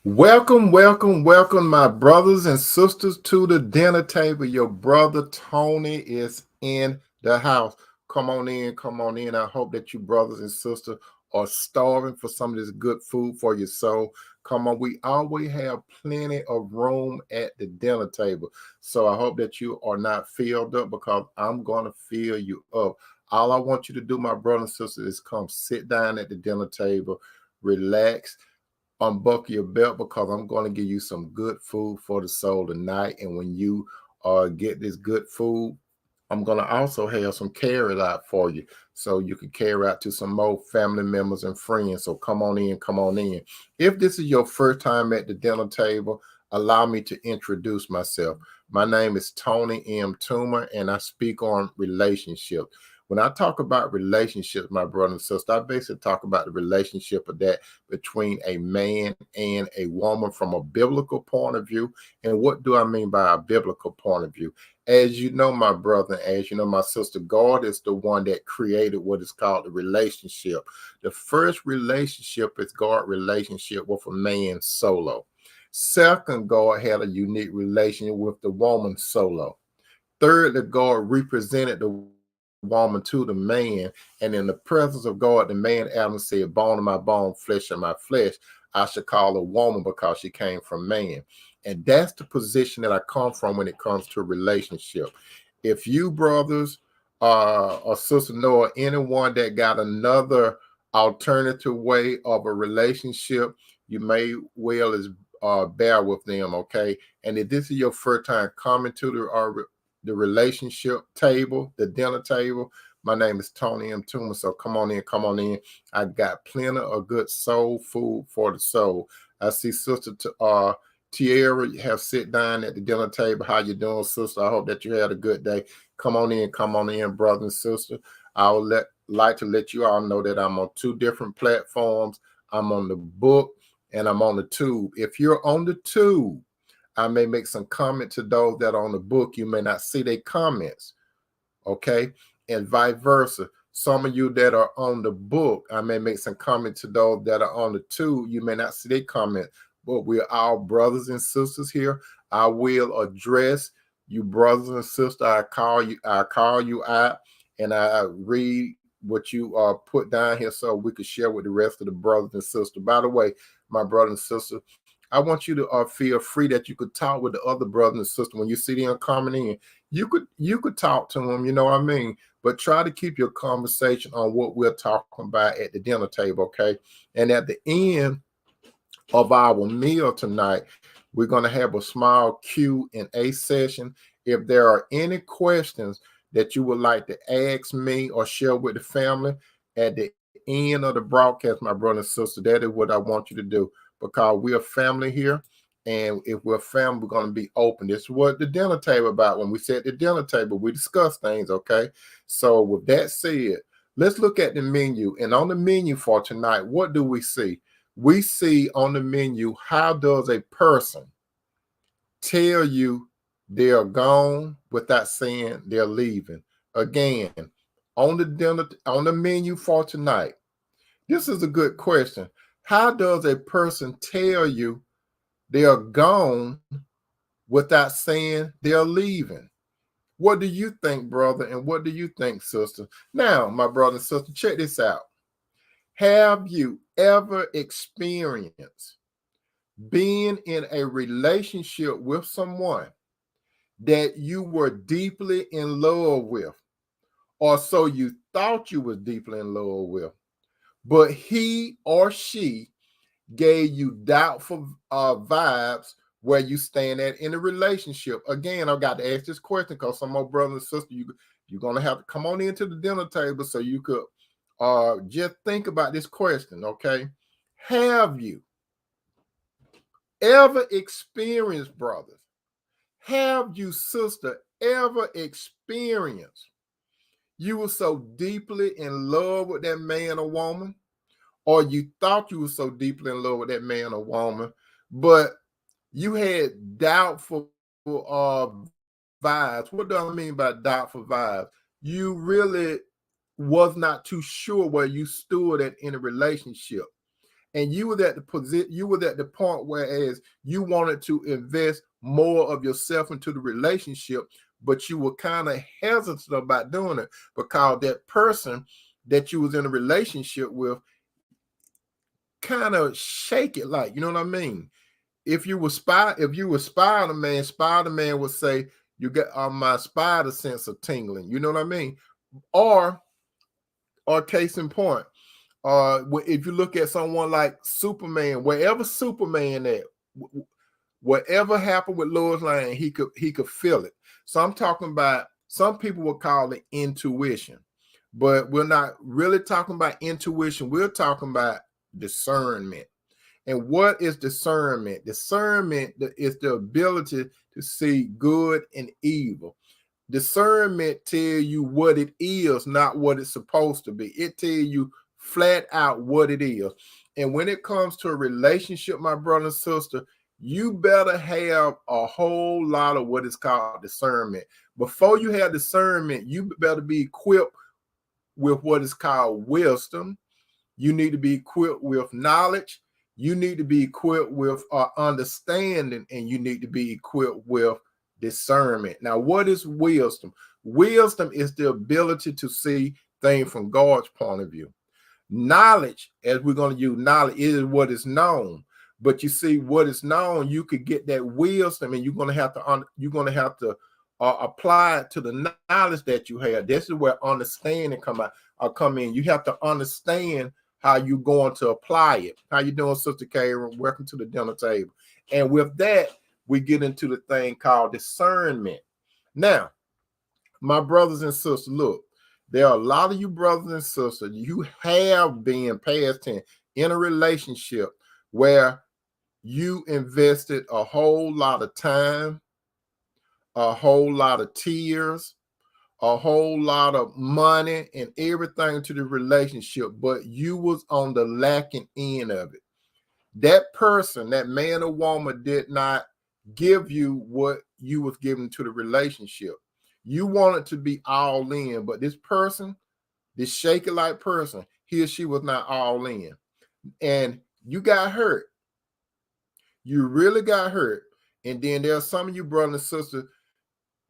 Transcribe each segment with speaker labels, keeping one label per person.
Speaker 1: Welcome, welcome, welcome, my brothers and sisters, to the dinner table. Your brother Tony is in the house. Come on in, come on in. I hope that you brothers and sisters are starving for some of this good food for your soul. Come on, we always have plenty of room at the dinner table. So I hope that you are not filled up because I'm going to fill you up. All I want you to do, my brothers and sisters, is come sit down at the dinner table, relax, unbuckle your belt because I'm going to give you some good food for the soul tonight. And when you get this good food, I'm going to also have some carry out for you so you can carry out to some more family members and friends. So come on in, come on in. If this is your first time at the dinner table, allow me to introduce myself. My name is Tony M. Toomer, and I speak on relationships. When I talk about relationships, my brother and sister, I basically talk about the relationship of that between a man and a woman from a biblical point of view. And what do I mean by a biblical point of view? As you know, my brother, as you know, my sister, God is the one that created what is called the relationship. The first relationship is God relationship with a man solo. Second, God had a unique relationship with the woman solo. Thirdly, God represented the woman to the man, and in the presence of God, the man Adam said, "Bone of my bone, flesh of my flesh. I should call a woman because she came from man." And that's the position that I come from when it comes to a relationship. If you brothers or sister know of anyone that got another alternative way of a relationship, you may well as bear with them, okay? And if this is your first time coming to the relationship table, the dinner table, my name is Tony M. Toomer. So come on in, come on in. I got plenty of good soul food for the soul. I see Sister Tierra have sit down at the dinner table. How you doing, sister? I hope that you had a good day. Come on in, brother and sister. I would like to let you all know that I'm on two different platforms. I'm on the book and I'm on the tube. If you're on the tube, I may make some comment to those that are on the book. You may not see their comments, okay? And vice versa. Some of you that are on the book, I may make some comment to those that are on the tube. You may not see their comment, but we're all brothers and sisters here. I will address you, brothers and sisters. I call you out, and I read what you put down here so we could share with the rest of the brothers and sisters. By the way, my brother and sister, I want you to feel free that you could talk with the other brothers and sisters when you see them coming in. You could talk to them, you know what I mean? But try to keep your conversation on what we're talking about at the dinner table, okay? And at the end of our meal tonight, we're going to have a small Q&A session. If there are any questions that you would like to ask me or share with the family at the end of the broadcast, my brother and sister, that is what I want you to do because we're a family here. And if we're a family, we're going to be open. This is what the dinner table about. When we sit at the dinner table, we discuss things, okay? So with that said, let's look at the menu. And on the menu for tonight, what do we see? We see on the menu, how does a person tell you they're gone without saying they're leaving? Again, on the menu for tonight, this is a good question. How does a person tell you they're gone without saying they're leaving? What do you think, brother? And what do you think, sister? Now, my brother and sister, check this out. Have you ever experienced being in a relationship with someone that you were deeply in love with, or so you thought you was deeply in love with, but he or she gave you doubtful vibes where you stand at in a relationship? Again, I've got to ask this question because some more brothers and sisters, you're going to have to come on into the dinner table so you could just think about this question, okay? Have you ever experienced, brothers? Have you, sister, ever experienced you were so deeply in love with that man or woman, or you thought you were so deeply in love with that man or woman, but you had doubtful vibes? What do I mean by doubtful vibes? You really was not too sure where you stood at in a relationship. And you were at the position, you were at the point whereas you wanted to invest more of yourself into the relationship, but you were kind of hesitant about doing it because that person that you was in a relationship with kind of shake it, like, you know what I mean? If you were Spider-Man would say, you got my spider sense of tingling, you know what I mean? Or case in point, if you look at someone like Superman, wherever Superman at, whatever happened with Lois Lane, he could feel it. So I'm talking about, some people will call it intuition, but we're not really talking about intuition. We're talking about discernment. And what is discernment? Discernment is the ability to see good and evil. Discernment tell you what it is, not what it's supposed to be. It tell you flat out what it is. And when it comes to a relationship, my brother and sister, you better have a whole lot of what is called discernment. Before you have discernment, you better be equipped with what is called wisdom. You need to be equipped with knowledge. You need to be equipped with understanding, and you need to be equipped with discernment. Now, what is wisdom? Wisdom is the ability to see things from God's point of view. Knowledge, as we're going to use knowledge, is what is known. But you see, what is known, you could get that wisdom, and you're going to have to apply it to the knowledge that you have. This is where understanding come in. You have to understand how you're going to apply it. How you doing, Sister Karen? Welcome to the dinner table. And with that, we get into the thing called discernment. Now, my brothers and sisters, look, there are a lot of you brothers and sisters, you have been past tense in a relationship where you invested a whole lot of time, a whole lot of tears, a whole lot of money and everything to the relationship, but you was on the lacking end of it. That person, that man or woman, did not give you what you was giving to the relationship. You wanted to be all in, but this person, this shaky like person, he or she was not all in. And you got hurt. You really got hurt. And then there are some of you brothers and sisters,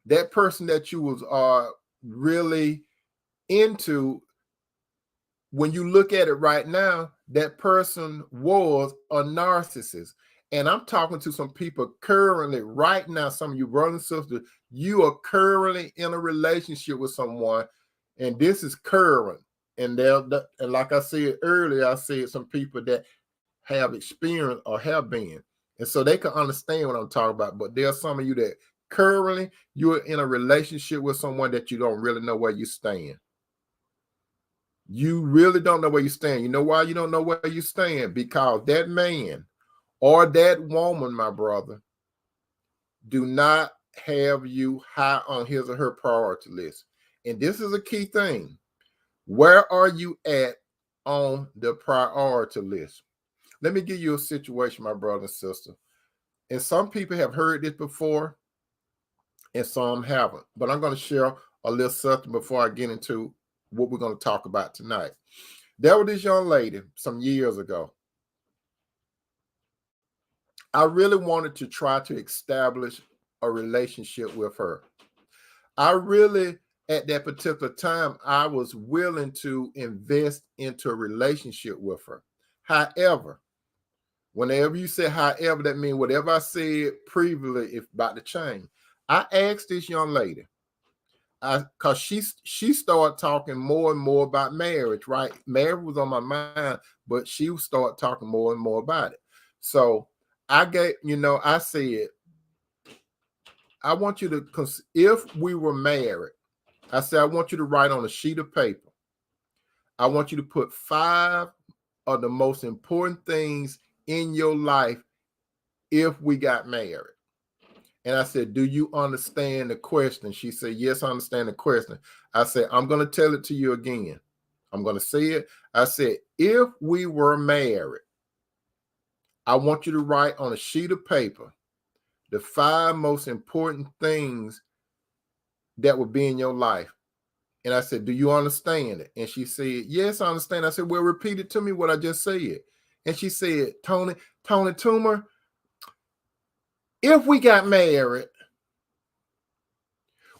Speaker 1: that person that you was really into, when you look at it right now, that person was a narcissist. And I'm talking to some people currently right now, some of you brothers and sisters, you are currently in a relationship with someone, and this is current. And like I said earlier, I said some people that have experience or have been. And so they can understand what I'm talking about. But there are some of you that currently you're in a relationship with someone that you don't really know where you stand. You really don't know where you stand. You know why you don't know where you stand? Because that man or that woman, my brother, do not have you high on his or her priority list. And this is a key thing. Where are you at on the priority list? Let me give you a situation, my brother and sister. And some people have heard this before, and some haven't. But I'm going to share a little something before I get into what we're going to talk about tonight. There was this young lady some years ago. I really wanted to try to establish a relationship with her. I really, at that particular time, I was willing to invest into a relationship with her. However, whenever you say however, that means whatever I said previously is about to change. I asked this young lady, because she started talking more and more about marriage, right? Marriage was on my mind, but she started talking more and more about it. So I said, I want you to, if we were married, I said, I want you to write on a sheet of paper. I want you to put 5 of the most important things in your life if we got married. And I said, do you understand the question? She said, yes, I understand the question. I said, I'm going to tell it to you again. I'm going to say it. I said, if we were married, I want you to write on a sheet of paper the 5 most important things that would be in your life. And I said, do you understand it? And she said, yes, I understand. I said, well, repeat it to me what I just said. And she said, Tony Toomer, if we got married,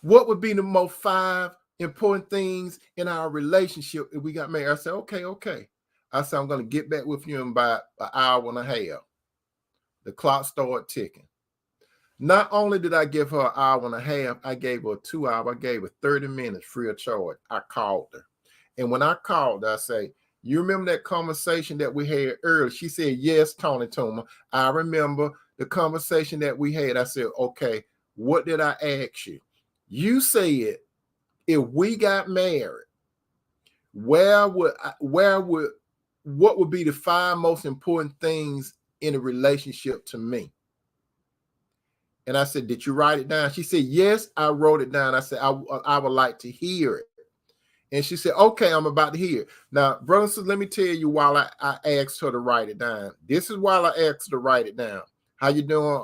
Speaker 1: what would be the most 5 important things in our relationship if we got married? I said, okay. I said, I'm going to get back with you in about an hour and a half. The clock started ticking. Not only did I give her an hour and a half, I gave her 2 hours. I gave her 30 minutes free of charge. I called her. And when I called her, I say, you remember that conversation that we had earlier? She said, yes, Tony Toomer. I remember the conversation that we had. I said, okay, what did I ask you? You said, if we got married, what would be the 5 most important things in a relationship to me? And I said, did you write it down? She said, yes, I wrote it down. I said, I would like to hear it. And she said, okay, I'm about to hear it. Now, brothers, let me tell you while I asked her to write it down. This is while I asked her to write it down. How you doing,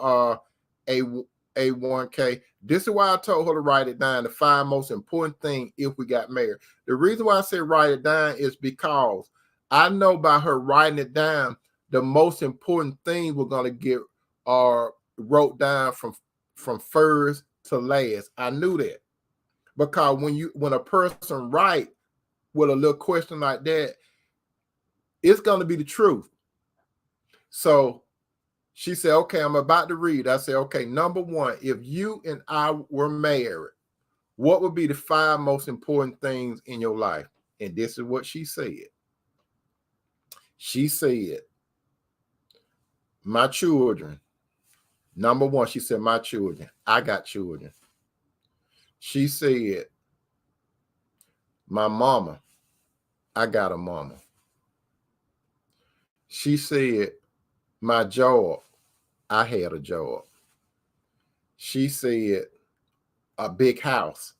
Speaker 1: A1K? This is why I told her to write it down, the 5 most important things if we got married. The reason why I said write it down is because I know by her writing it down, the most important thing we're going to get wrote down from first to last. I knew that. Because when a person write with a little question like that, it's going to be the truth. So she said, okay, I'm about to read. I said, okay, number 1, if you and I were married, what would be the 5 most important things in your life? And this is what she said. She said, my children. Number 1, she said, my children. I got children. She said, my mama. I got a mama. She said, my job. I had a job. She said, a big house.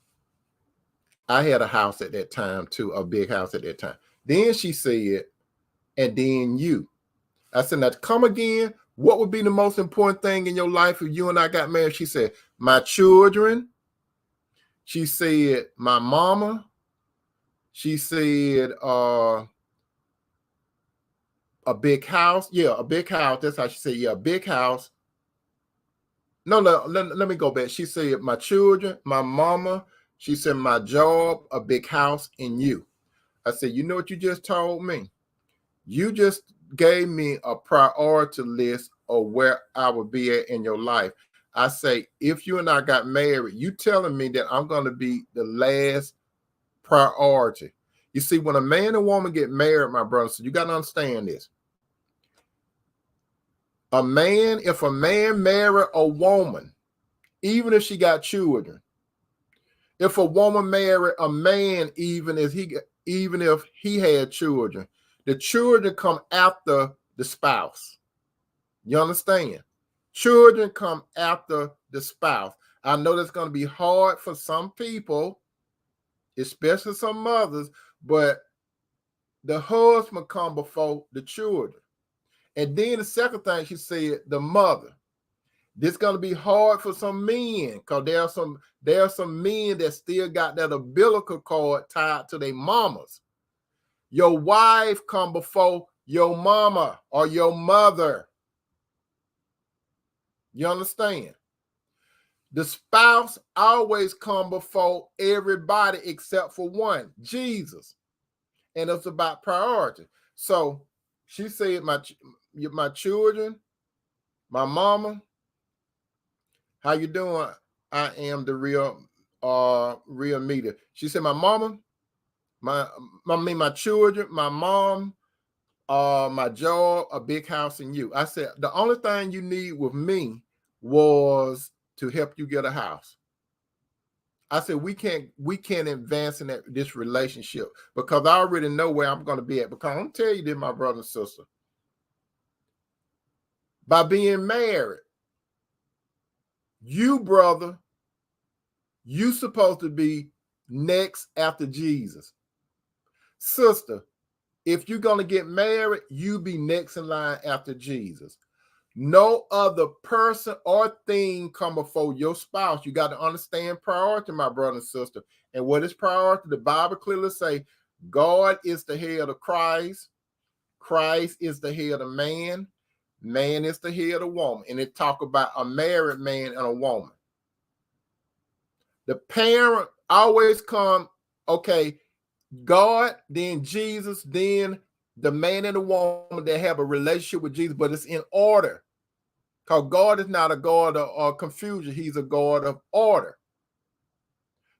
Speaker 1: I had a house at that time too, a big house at that time. Then she said, and then you. I said, now come again. What would be the most important thing in your life if you and I got married? She said, my children. She said, my mama. She said, a big house. Yeah, a big house. That's how she said, yeah, a big house. No, let me go back. She said, my children, my mama. She said, my job, a big house, and you. I said, you know what you just told me? You just gave me a priority list of where I would be at in your life. I say, if you and I got married, you telling me that I'm going to be the last priority. You see, when a man and woman get married, my brother, so you got to understand this. If a man married a woman, even if she got children, if a woman married a man, even if he had children, the children come after the spouse. You understand? Children come after the spouse. I know that's going to be hard for some people, especially some mothers, but the husband come before the children. And then the second thing she said, the mother. This is going to be hard for some men because there are some men that still got that umbilical cord tied to their mamas. Your wife come before your mama or your mother. You understand? The spouse always come before everybody except for one, Jesus. And it's about priority. So she said, my children, my mama, how you doing? I am the real meter. She said, my mama, my children, my mom, my job, a big house, and you. I said, the only thing you need with me was to help you get a house. I said, we can't advance in this relationship because I already know where I'm going to be at. Because I'm telling you this, my brother and sister, by being married, you, brother, you supposed to be next after Jesus. Sister, if you're going to get married, you be next in line after Jesus. No other person or thing come before your spouse. You got to understand priority, my brother and sister. And what is priority? The Bible clearly say God is the head of Christ. Christ is the head of man. Man is the head of woman. And it talk about a married man and a woman. The parent always come, okay, God, then Jesus, then the man and the woman that have a relationship with Jesus, but it's in order. Because God is not a God of confusion. He's a God of order.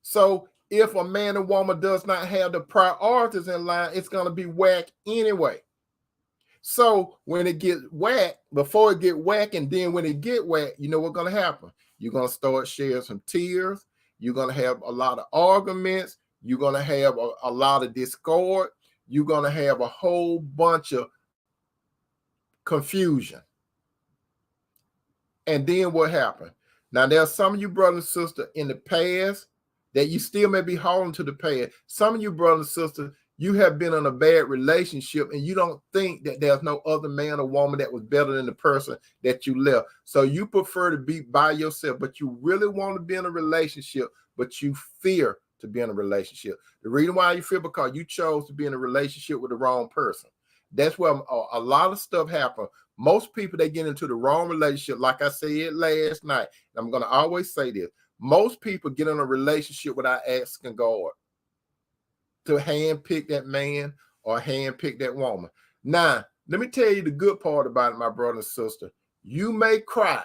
Speaker 1: So if a man and woman does not have the priorities in line, it's going to be whack anyway. So when it gets whack, before it get whack, and then when it get whack, you know what's going to happen? You're going to start sharing some tears. You're going to have a lot of arguments. You're going to have a lot of discord. You're going to have a whole bunch of confusion. And then what happened? Now, there are some of you brothers and sisters in the past that you still may be holding to the past. Some of you brothers and sisters, you have been in a bad relationship and you don't think that there's no other man or woman that was better than the person that you left. So you prefer to be by yourself, but you really want to be in a relationship, but you fear to be in a relationship. The reason why you fear, because you chose to be in a relationship with the wrong person. That's where a lot of stuff happens. Most people, they get into the wrong relationship. Like I said last night, I'm going to always say this. Most people get in a relationship without asking God to handpick that man or handpick that woman. Now, let me tell you the good part about it, my brother and sister. You may cry.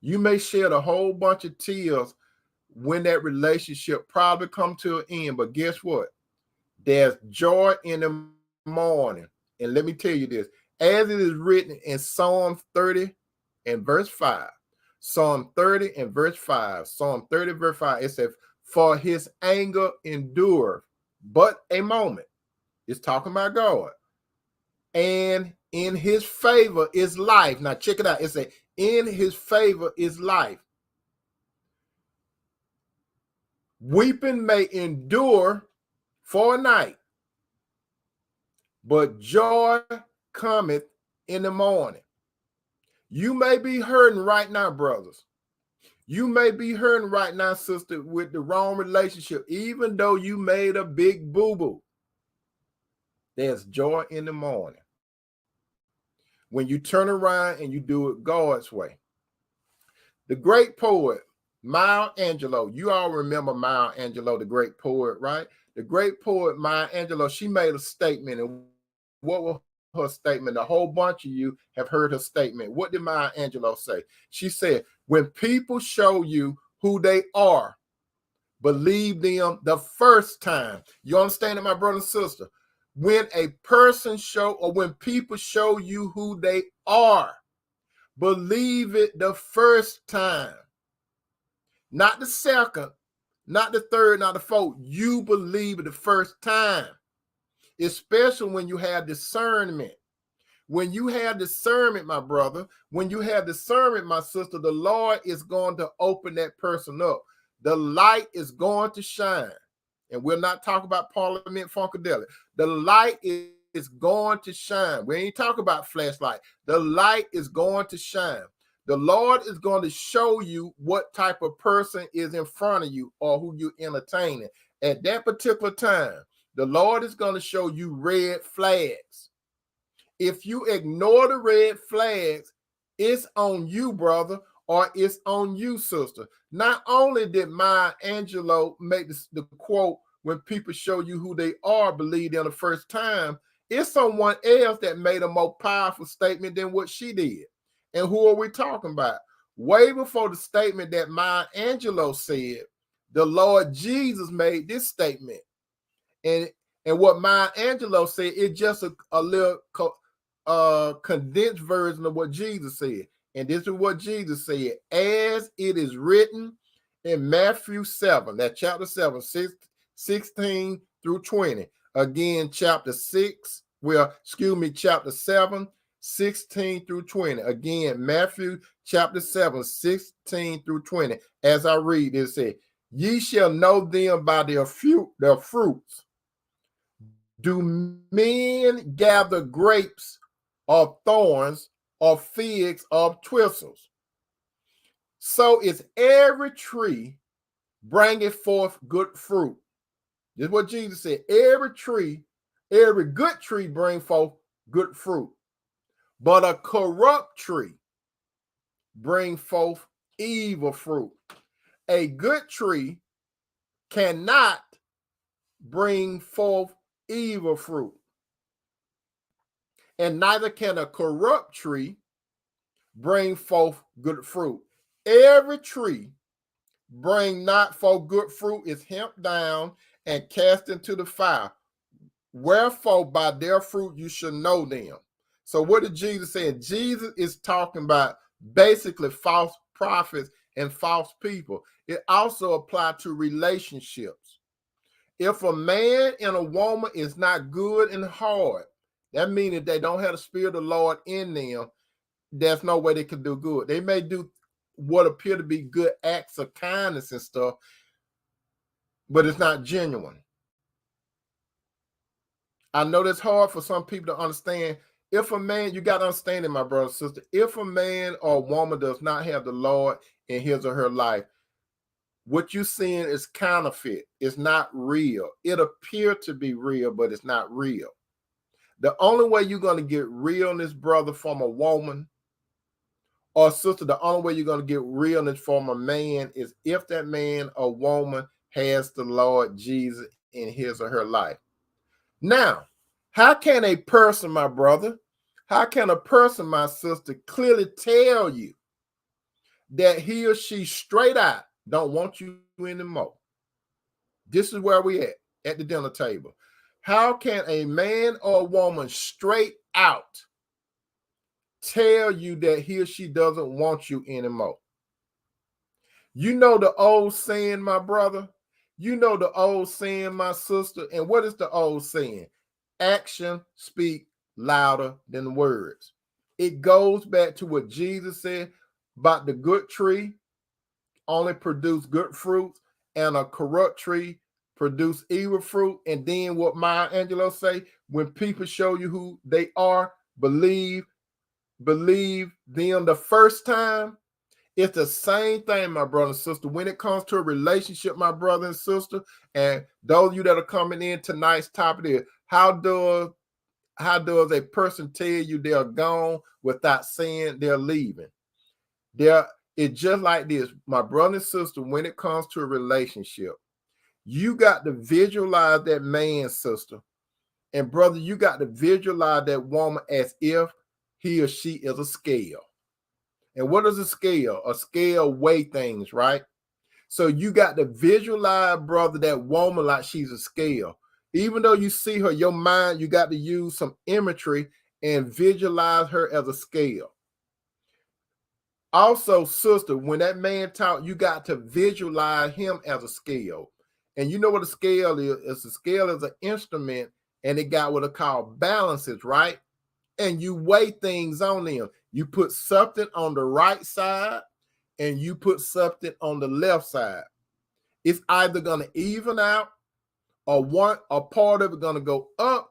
Speaker 1: You may shed a whole bunch of tears when that relationship probably come to an end. But guess what? There's joy in the morning. And let me tell you this. As it is written in Psalm 30 and verse 5. Psalm 30 and verse 5. Psalm 30 verse 5. It says, for his anger endureth but a moment. It's talking about God. And in his favor is life. Now check it out. It says, in his favor is life. Weeping may endure for a night, but joy cometh in the morning. You may be hurting right now, brothers. You may be hurting right now, sister, with the wrong relationship, even though you made a big boo-boo. There's joy in the morning when you turn around and you do it God's way. The great poet, Maya Angelou, you all remember Maya Angelou, the great poet, right? The great poet, Maya Angelou, she made a statement. And what was her statement? A whole bunch of you have heard her statement. What did Maya Angelou say? She said, when people show you who they are, believe them the first time. You understand it, my brother and sister? When a person when people show you who they are, believe it the first time. Not the second, not the third, not the fourth. You believe it the first time. Especially when you have discernment. When you have discernment, my brother, when you have discernment, my sister, the Lord is going to open that person up. The light is going to shine. And we're not talking about Parliament Funkadelic. The light is going to shine. We ain't talking about flashlight. The light is going to shine. The Lord is going to show you what type of person is in front of you or who you're entertaining. At that particular time, the Lord is going to show you red flags. If you ignore the red flags, it's on you, brother, or it's on you, sister. Not only did Maya Angelou make the quote, when people show you who they are, believe them the first time, it's someone else that made a more powerful statement than what she did. And who are we talking about? Way before the statement that Maya Angelou said, the Lord Jesus made this statement. And what Maya Angelou said, it's just a little condensed version of what Jesus said. And this is what Jesus said, as it is written in Matthew 7, that chapter 7, 16 through 20. Again, chapter 7, 16 through 20. Again, Matthew chapter 7, 16 through 20. As I read, it says, ye shall know them by their fruits. Do men gather grapes of thorns or figs of thistles? So is every tree bringeth forth good fruit. This is what Jesus said. Every good tree bring forth good fruit. But a corrupt tree bring forth evil fruit. A good tree cannot bring forth evil fruit, and neither can a corrupt tree bring forth good fruit. Every tree bring not forth good fruit is hemmed down and cast into the fire. Wherefore by their fruit you should know them. So what did Jesus say? Jesus is talking about basically false prophets and false people. It also applies to relationships. If a man and a woman is not good and hard, that means that they don't have the Spirit of the Lord in them, there's no way they can do good. They may do what appear to be good acts of kindness and stuff, but it's not genuine. I know that's hard for some people to understand. If a man, you got to understand it, my brother and sister, if a man or a woman does not have the Lord in his or her life, what you're seeing is counterfeit. It's not real. It appears to be real, but it's not real. The only way you're going to get realness, brother, from a woman or sister, the only way you're going to get realness from a man is if that man or woman has the Lord Jesus in his or her life. Now, how can a person, my brother, how can a person, my sister, clearly tell you that he or she straight out don't want you anymore? This is where we at the dinner table. How can a man or a woman straight out tell you that he or she doesn't want you anymore? You know the old saying, my brother. You know the old saying, my sister. And what is the old saying? Action speak louder than words. It goes back to what Jesus said about the good tree only produce good fruits and a corrupt tree produce evil fruit. And then what Maya Angelou say, when people show you who they are, believe them the first time. It's the same thing, my brother and sister. When it comes to a relationship, my brother and sister, and those of you that are coming in, tonight's topic is how does a person tell you they're gone without saying they're leaving? It's just like this, my brother and sister. When it comes to a relationship, you got to visualize that man, sister, and brother, you got to visualize that woman as if he or she is a scale. And what is a scale? A scale weigh things, right? So you got to visualize, brother, that woman like she's a scale. Even though you see her, your mind, you got to use some imagery and visualize her as a scale. Also, sister, when that man talk, you got to visualize him as a scale. And you know what a scale is? A scale is an instrument, and it got what are called balances, right? And you weigh things on them. You put something on the right side and you put something on the left side. It's either going to even out or a part of it going to go up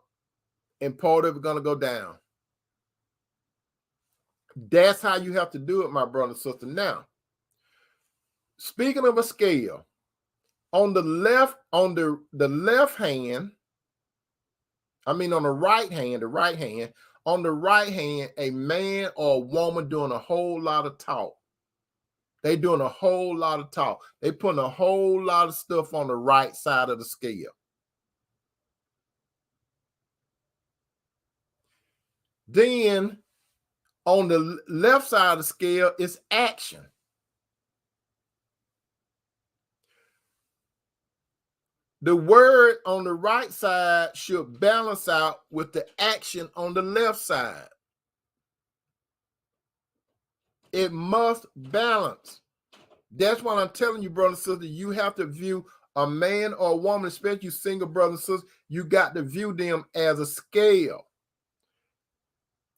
Speaker 1: and part of it going to go down. That's how you have to do it, my brother and sister. Now, speaking of a scale, on the left hand, on the right hand, on the right hand, a man or a woman doing a whole lot of talk. They doing a whole lot of talk. They putting a whole lot of stuff on the right side of the scale. Then on the left side of the scale is action. The word on the right side should balance out with the action on the left side. It must balance. That's why I'm telling you, brother and sister, you have to view a man or a woman, especially you single brothers and sisters, you got to view them as a scale.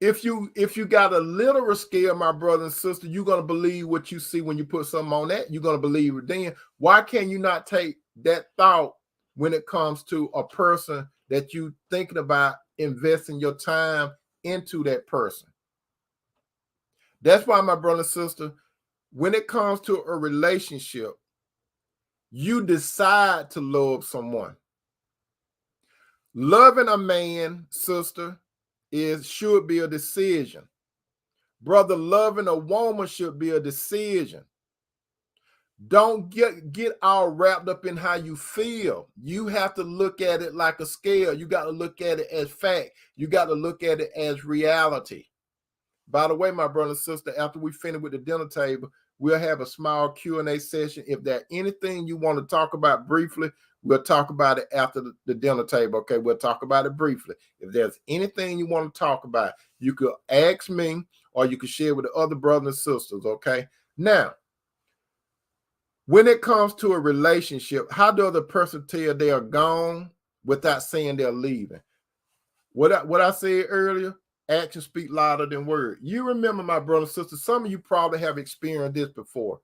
Speaker 1: If you got a literal scale, my brother and sister, you're going to believe what you see when you put something on that. You're going to believe it then. Why can you not take that thought when it comes to a person that you thinking about investing your time into that person? That's why, my brother and sister, when it comes to a relationship, you decide to love someone. Loving a man, sister, should be a decision. Brother, loving a woman should be a decision. Don't get all wrapped up in how you feel. You have to look at it like a scale. You got to look at it as fact. You got to look at it as reality. By the way, my brother and sister, after we finish with the dinner table, we'll have a small Q&A session. If there's anything you want to talk about briefly, we'll talk about it after the dinner table. Okay, we'll talk about it briefly. If there's anything you want to talk about, you could ask me or you could share with the other brothers and sisters. Okay, now, when it comes to a relationship, how does a person tell they are gone without saying they're leaving? What I said earlier, actions speak louder than words. You remember, my brother and sister, some of you probably have experienced this before.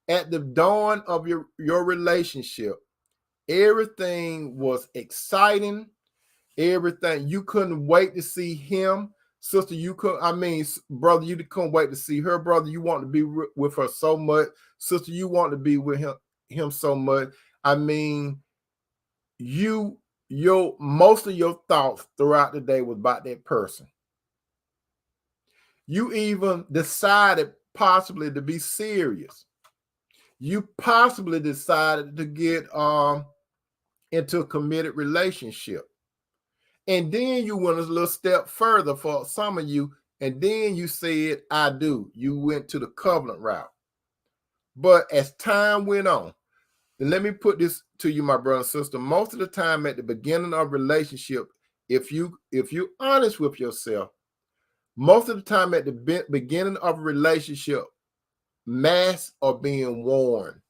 Speaker 1: At the dawn of your relationship, everything was exciting. Everything, you couldn't wait to see him. Sister, brother, you couldn't wait to see her. Brother, you want to be with her so much. Sister, you want to be with him so much. I mean, most of your thoughts throughout the day was about that person. You even decided possibly to be serious. You possibly decided to get into a committed relationship. And then you went a little step further for some of you, and then you said, I do. You went to the covenant route. But as time went on, then let me put this to you, my brother and sister. Most of the time at the beginning of a relationship, if you're honest with yourself, most of the time at the beginning of a relationship, masks are being worn.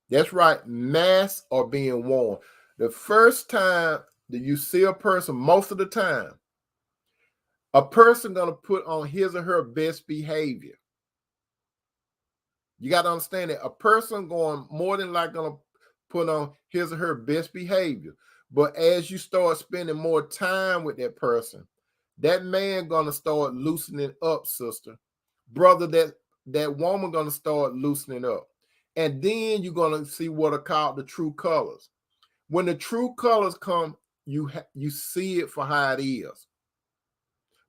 Speaker 1: That's right, masks are being worn. The first time that you see a person, most of the time, a person gonna put on his or her best behavior. You got to understand that a person going more than likely gonna put on his or her best behavior. But as you start spending more time with that person, that man gonna start loosening up, sister. Brother, that woman gonna start loosening up. And then you're gonna see what are called the true colors. When the true colors come, you see it for how it is.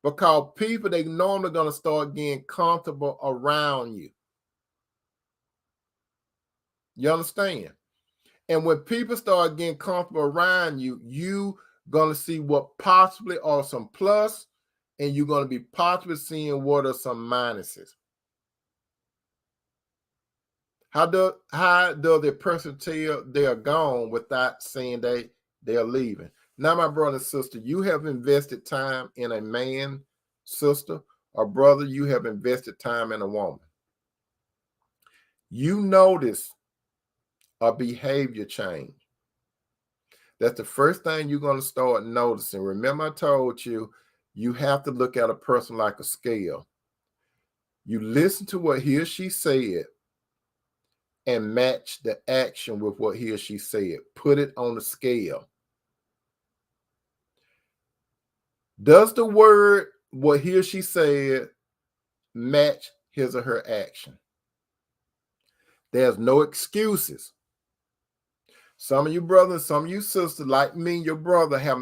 Speaker 1: Because people, they normally gonna start getting comfortable around you. You understand? And when people start getting comfortable around you, you gonna see what possibly are some plus, and you're gonna be possibly seeing what are some minuses. How does the person tell they are gone without saying they are leaving? Now, my brother and sister, you have invested time in a man, sister, or brother, you have invested time in a woman. You notice a behavior change. That's the first thing you're going to start noticing. Remember, I told you, you have to look at a person like a scale. You listen to what he or she said and match the action with what he or she said. Put it on the scale. Does the word, what he or she said, match his or her action? There's no excuses. Some of you brothers, some of you sisters, like me and your brother, have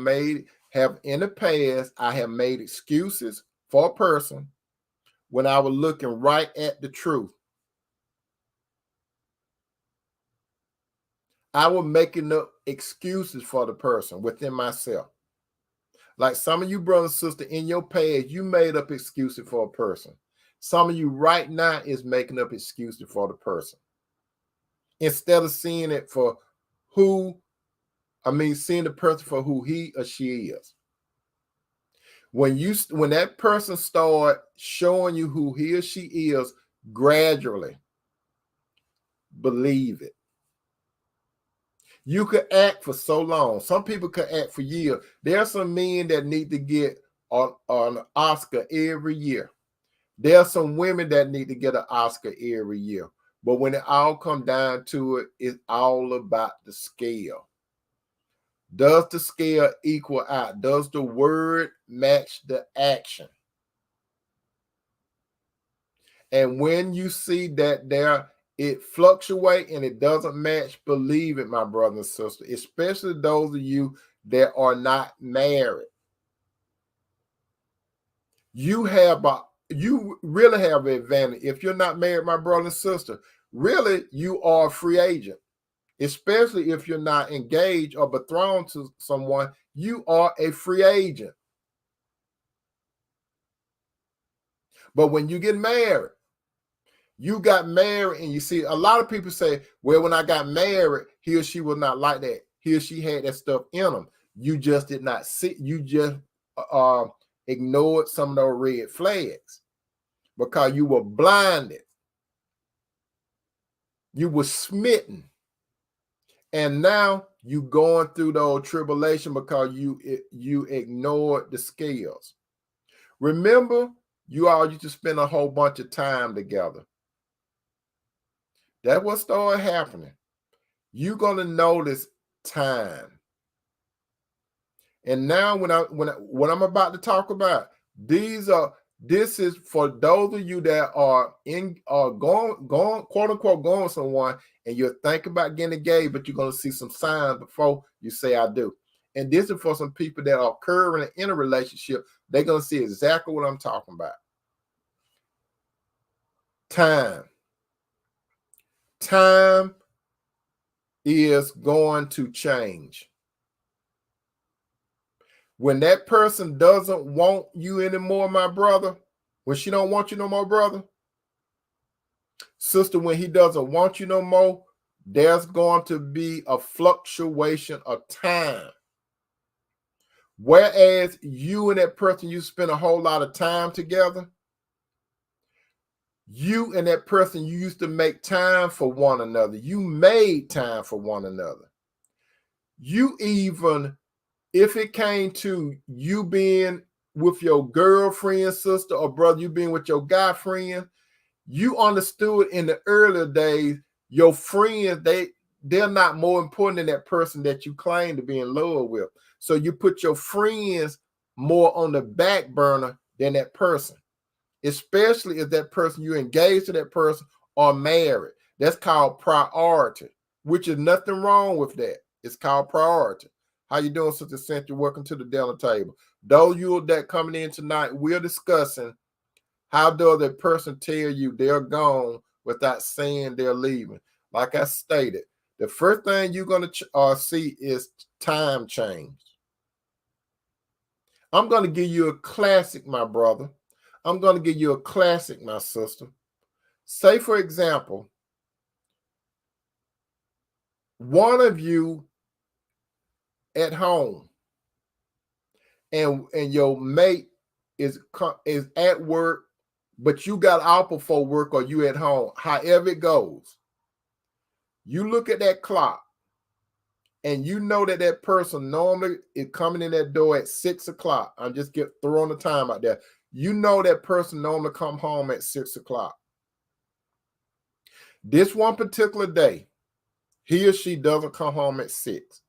Speaker 1: in the past, I have made excuses for a person when I was looking right at the truth. I was making up excuses for the person within myself. Like some of you brothers and sisters, in your past, you made up excuses for a person. Some of you right now is making up excuses for the person. Instead of seeing it for seeing the person for who he or she is. When that person start showing you who he or she is gradually, believe it. You could act for so long. Some people could act for years. There are some men that need to get an Oscar every year. There are some women that need to get an Oscar every year. But when it all comes down to it, it's all about the scale. Does the scale equal out? Does the word match the action? And when you see that it fluctuates and it doesn't match, believe it, my brother and sister, especially those of you that are not married. you really have an advantage. If you're not married, my brother and sister, really you are a free agent. Especially if you're not engaged or betrothed to someone, you are a free agent. But when you get married, you got married, and you see a lot of people say, well, when I got married, he or she was not like that. He or she had that stuff in them. You just did not see, you just ignored some of those red flags because you were blinded. You were smitten. And now you going through those tribulation because you ignored the scales. Remember, you all used to spend a whole bunch of time together. That's what started happening. You're gonna notice time. And now what I'm about to talk about, this is for those of you that are going quote unquote going with someone, and you're thinking about getting engaged, but you're gonna see some signs before you say I do. And this is for some people that are currently in a relationship. They're gonna see exactly what I'm talking about. Time. Time is going to change. When that person doesn't want you anymore, my brother, when she don't want you no more, brother, sister, when he doesn't want you no more, there's going to be a fluctuation of time. Whereas you and that person, you spend a whole lot of time together, you and that person, you used to make time for one another. You made time for one another. You even, if it came to you being with your girlfriend, sister, or brother, you being with your guy friend, you understood in the earlier days, your friends, they're not more important than that person that you claim to be in love with. So you put your friends more on the back burner than that person, especially if that person, you're engaged to that person or married. That's called priority, which is nothing wrong with that. It's called priority. How you doing, Sister Cynthia? Welcome to the dinner table. Those you that coming in tonight, we're discussing how does a person tell you they're gone without saying they're leaving. Like I stated, the first thing you're going to see is time change. I'm going to give you a classic, my brother. I'm going to give you a classic, my sister. Say, for example, one of you at home and your mate is at work, but you got out before work or you at home, however it goes. You look at that clock and you know that that person normally is coming in that door at 6 o'clock. I'm just throwing the time out there. You know that person normally come home at 6 o'clock. This one particular day, he or she doesn't come home at 6.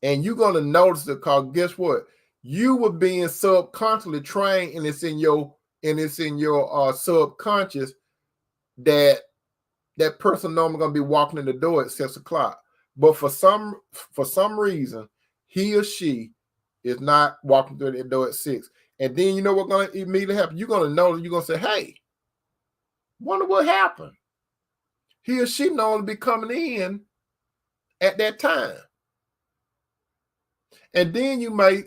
Speaker 1: And you're going to notice it because guess what? You were being subconsciously trained, and it's in your subconscious that that person normally going to be walking in the door at 6 o'clock. But for some reason, he or she is not walking through the door at 6. And then you know what's going to immediately happen? You're going to notice, you're going to say, hey, wonder what happened. He or she normally be coming in at that time. And then you may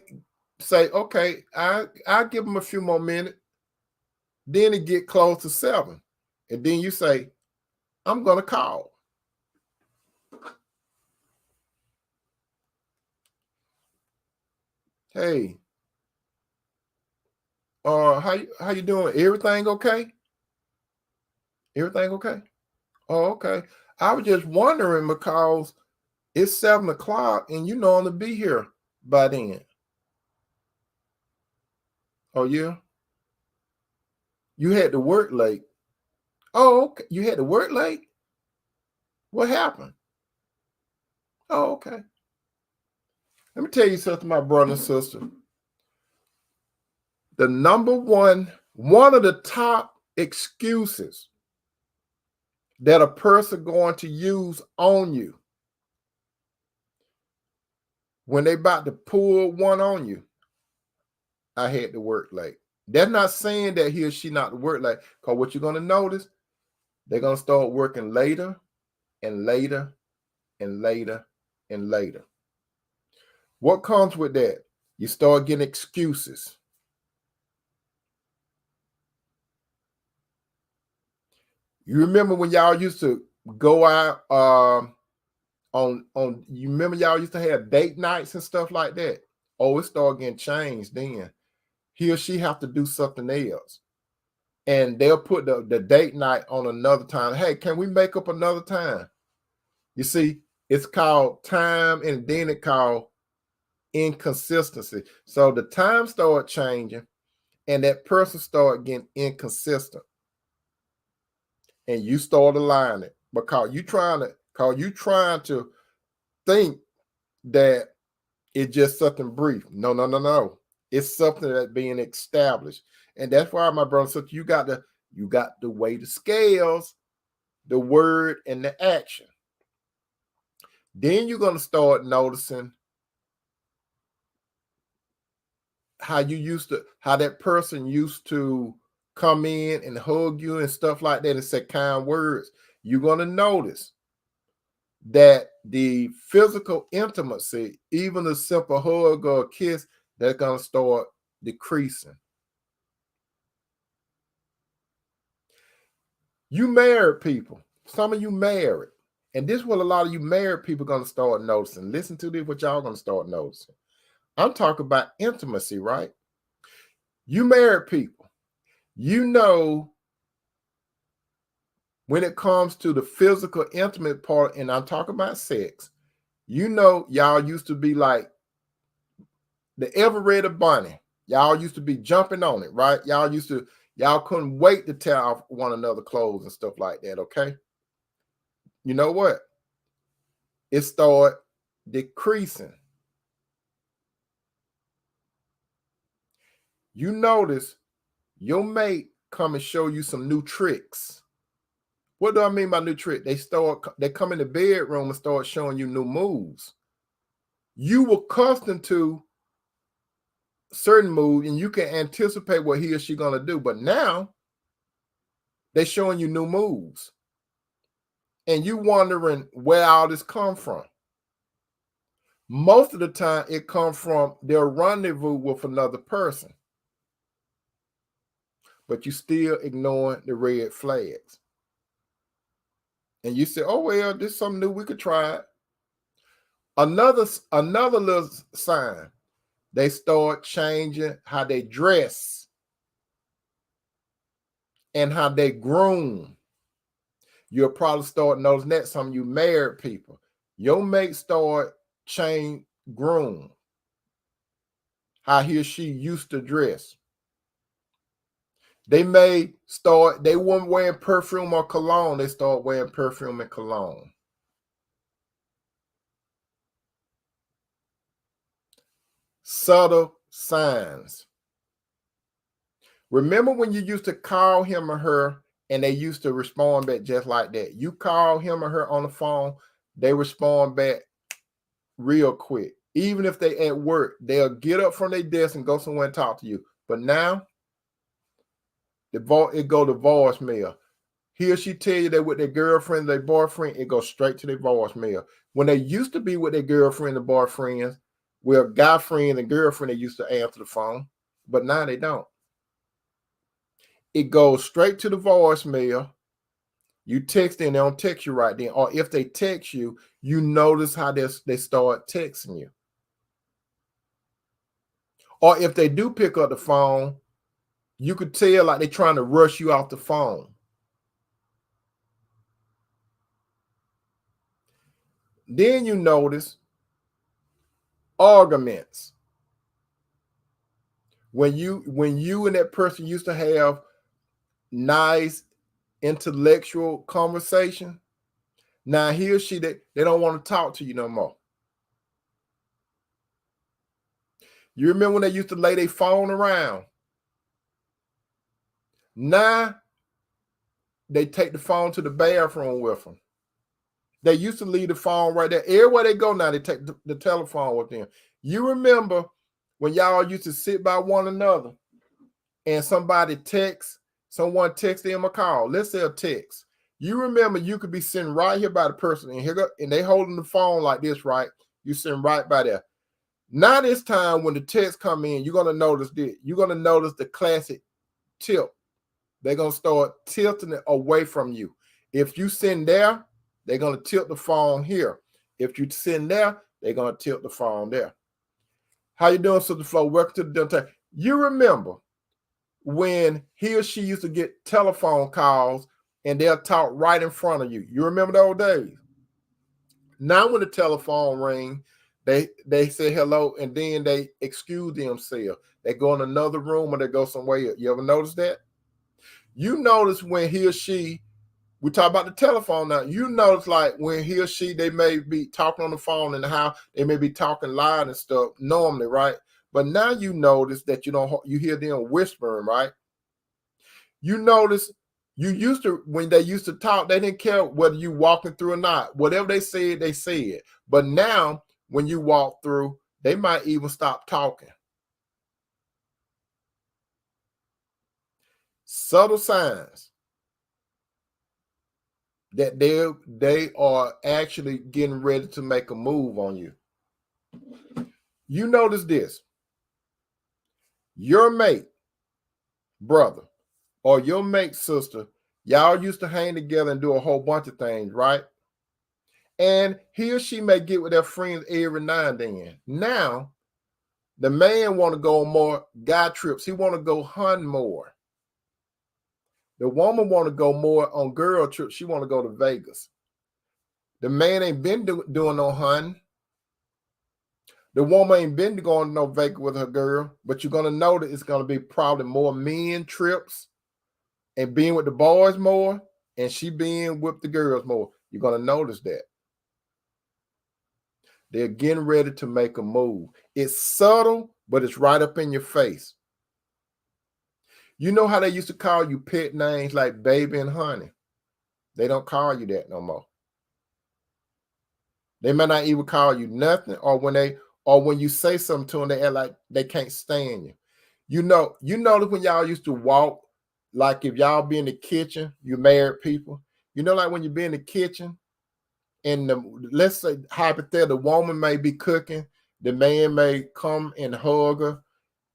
Speaker 1: say, okay, I'll give them a few more minutes. Then it get close to 7. And then you say, I'm going to call. Hey, how you doing? Everything okay? Everything okay? Oh, okay. I was just wondering because it's 7 o'clock and you normally be here by then. Oh, yeah? You had to work late. Oh, okay. You had to work late? What happened? Oh, okay. Let me tell you something, my brother and sister. The number one of the top excuses that a person going to use on you when they about to pull one on you, I had to work late. They're not saying that he or she not to work like, because what you're going to notice, they're going to start working later and later and later and later. What comes with that? You start getting excuses. You remember when y'all used to go out on you remember y'all used to have date nights and stuff like that? Oh, it started getting changed then. He or she have to do something else. And they'll put the date night on another time. Hey, can we make up another time? You see, it's called time, and then it called inconsistency. So the time started changing, and that person started getting inconsistent. And you start aligning because you trying to think that it's just something brief. No, no, no, no. It's something that's being established. And that's why, my brother, so you got to weigh the scales, the word and the action. Then you're going to start noticing how that person used to come in and hug you and stuff like that and say kind words. You're going to notice that the physical intimacy, even a simple hug or a kiss, that's going to start decreasing. You married people, some of you married, and this is what a lot of you married people are going to start noticing. Listen to this, what y'all going to start noticing. I'm talking about intimacy, right? You married people, you know, when it comes to the physical intimate part, and I'm talking about sex, you know, y'all used to be like the ever read a bunny. Y'all used to be jumping on it, right? Y'all couldn't wait to tear off one another clothes and stuff like that, okay? You know what? It started decreasing. You notice your mate come and show you some new tricks. What do I mean by new trick? They come in the bedroom and start showing you new moves. You were accustomed to certain moves and you can anticipate what he or she gonna do, but now they're showing you new moves. And you wondering where all this come from. Most of the time it comes from their rendezvous with another person. But you still ignoring the red flags. And you say, oh, well, this is something new, we could try it. Another little sign, they start changing how they dress and how they groom. You'll probably start noticing that some of you married people. Your mate start change groom, how he or she used to dress. They weren't wearing perfume or cologne. They start wearing perfume and cologne. Subtle signs. Remember when you used to call him or her and they used to respond back just like that? You call him or her on the phone, they respond back real quick. Even if they at work, they'll get up from their desk and go somewhere and talk to you. But now, it go to voicemail. He or she tell you that with their girlfriend, their boyfriend, it goes straight to their voicemail. When they used to be with their girlfriend and boyfriends, well, guy friend and girlfriend, they used to answer the phone, but now they don't. It goes straight to the voicemail. You text and they don't text you right then. Or if they text you, you notice how they start texting you. Or if they do pick up the phone, you could tell like they're trying to rush you off the phone. Then you notice arguments. When you and that person used to have nice intellectual conversation, now he or she they don't want to talk to you no more. You remember when they used to lay their phone around? Now they take the phone to the bathroom with them. They used to leave the phone right there. Everywhere they go now, they take the telephone with them. You remember when y'all used to sit by one another and someone texts them a call. Let's say a text. You remember you could be sitting right here by the person and they holding the phone like this, right? You sitting right by there. Now this time when the text come in, you're gonna notice this. You're gonna notice the classic tilt. They're gonna start tilting it away from you. If you send there, they're gonna tilt the phone here. If you send there, they're gonna tilt the phone there. How you doing, Sister Flo? Welcome to the dinner table. You remember when he or she used to get telephone calls and they'll talk right in front of you. You remember those days? Now when the telephone ring, they say hello and then they excuse themselves. They go in another room or they go somewhere else. You ever notice that? You notice when he or she, we talk about the telephone now, you notice like when he or she, they may be talking on the phone in the house, they may be talking loud and stuff normally, right? But now you notice that you hear them whispering, right? You notice when they used to talk, they didn't care whether you walking through or not. Whatever they said, they said. But now when you walk through, they might even stop talking. Subtle signs that they are actually getting ready to make a move on you. You notice this. Your mate, brother, or your mate, sister, y'all used to hang together and do a whole bunch of things, right? And he or she may get with their friends every now and then. Now, the man want to go on more guy trips. He want to go hunt more. The woman want to go more on girl trips. She want to go to Vegas. The man ain't been doing no hunting. The woman ain't been going to no Vegas with her girl. But you're going to know that it's going to be probably more men trips and being with the boys more and she being with the girls more. You're going to notice that. They're getting ready to make a move. It's subtle, but it's right up in your face. You know how they used to call you pet names like baby and honey? They don't call you that no more. They may not even call you nothing, or when you say something to them, they act like they can't stand you. You know that when y'all used to walk, like if y'all be in the kitchen, you married people, like when you be in the kitchen, and let's say hypothetically, the woman may be cooking, the man may come and hug her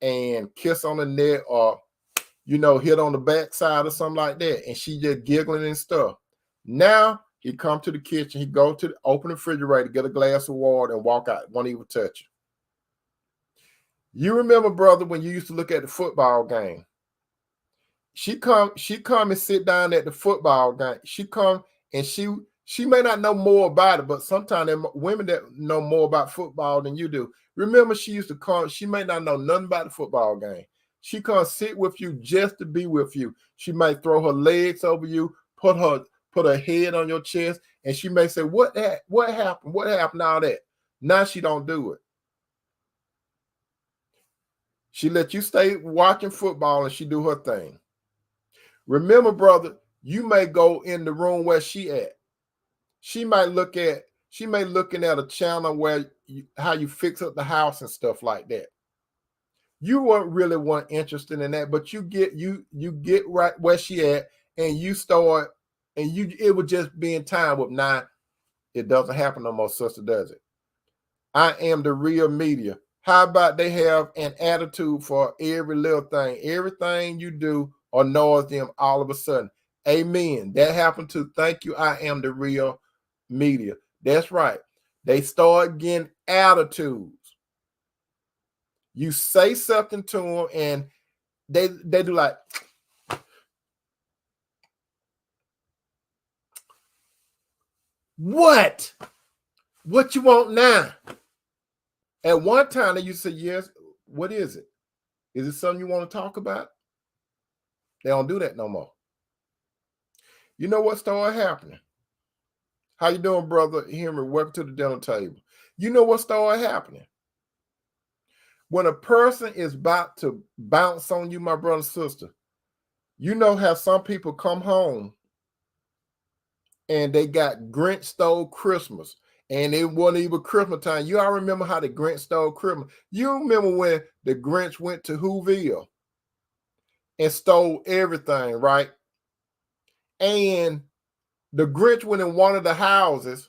Speaker 1: and kiss on the neck or, hit on the backside or something like that, and she just giggling and stuff. Now he come to the kitchen, he go to open the refrigerator, get a glass of water and walk out, won't even touch you. You remember, brother, when you used to look at the football game? She come and sit down at the football game. She come and she may not know more about it, but sometimes women that know more about football than you do. Remember, she used to come. She may not know nothing about the football game. She come sit with you just to be with you. She might throw her legs over you, put her head on your chest, and she may say, "What happened? What happened? All that." Now she don't do it. She let you stay watching football and she do her thing. Remember, brother, you may go in the room where she at. She may looking at a channel where how you fix up the house and stuff like that. You weren't interested in that, but you get right where she at, and you start, and it would just be in time with now. It doesn't happen no more, sister, does it? I am the real media. How about they have an attitude for every little thing? Everything you do annoys them all of a sudden. Amen. That happened to thank you. I am the real media. That's right. They start getting attitudes. You say something to them and they do like, what you want now? At one time they used to say, yes, what is it? Is it something you want to talk about? They don't do that no more. You know what started happening? How you doing, brother Henry? Welcome to the dinner table. You know what started happening? When a person is about to bounce on you, my brother and sister, you know how some people come home and they got Grinch stole Christmas, and it wasn't even Christmas time. You all remember how the Grinch stole Christmas. You remember when the Grinch went to Whoville and stole everything, right? And the Grinch went in one of the houses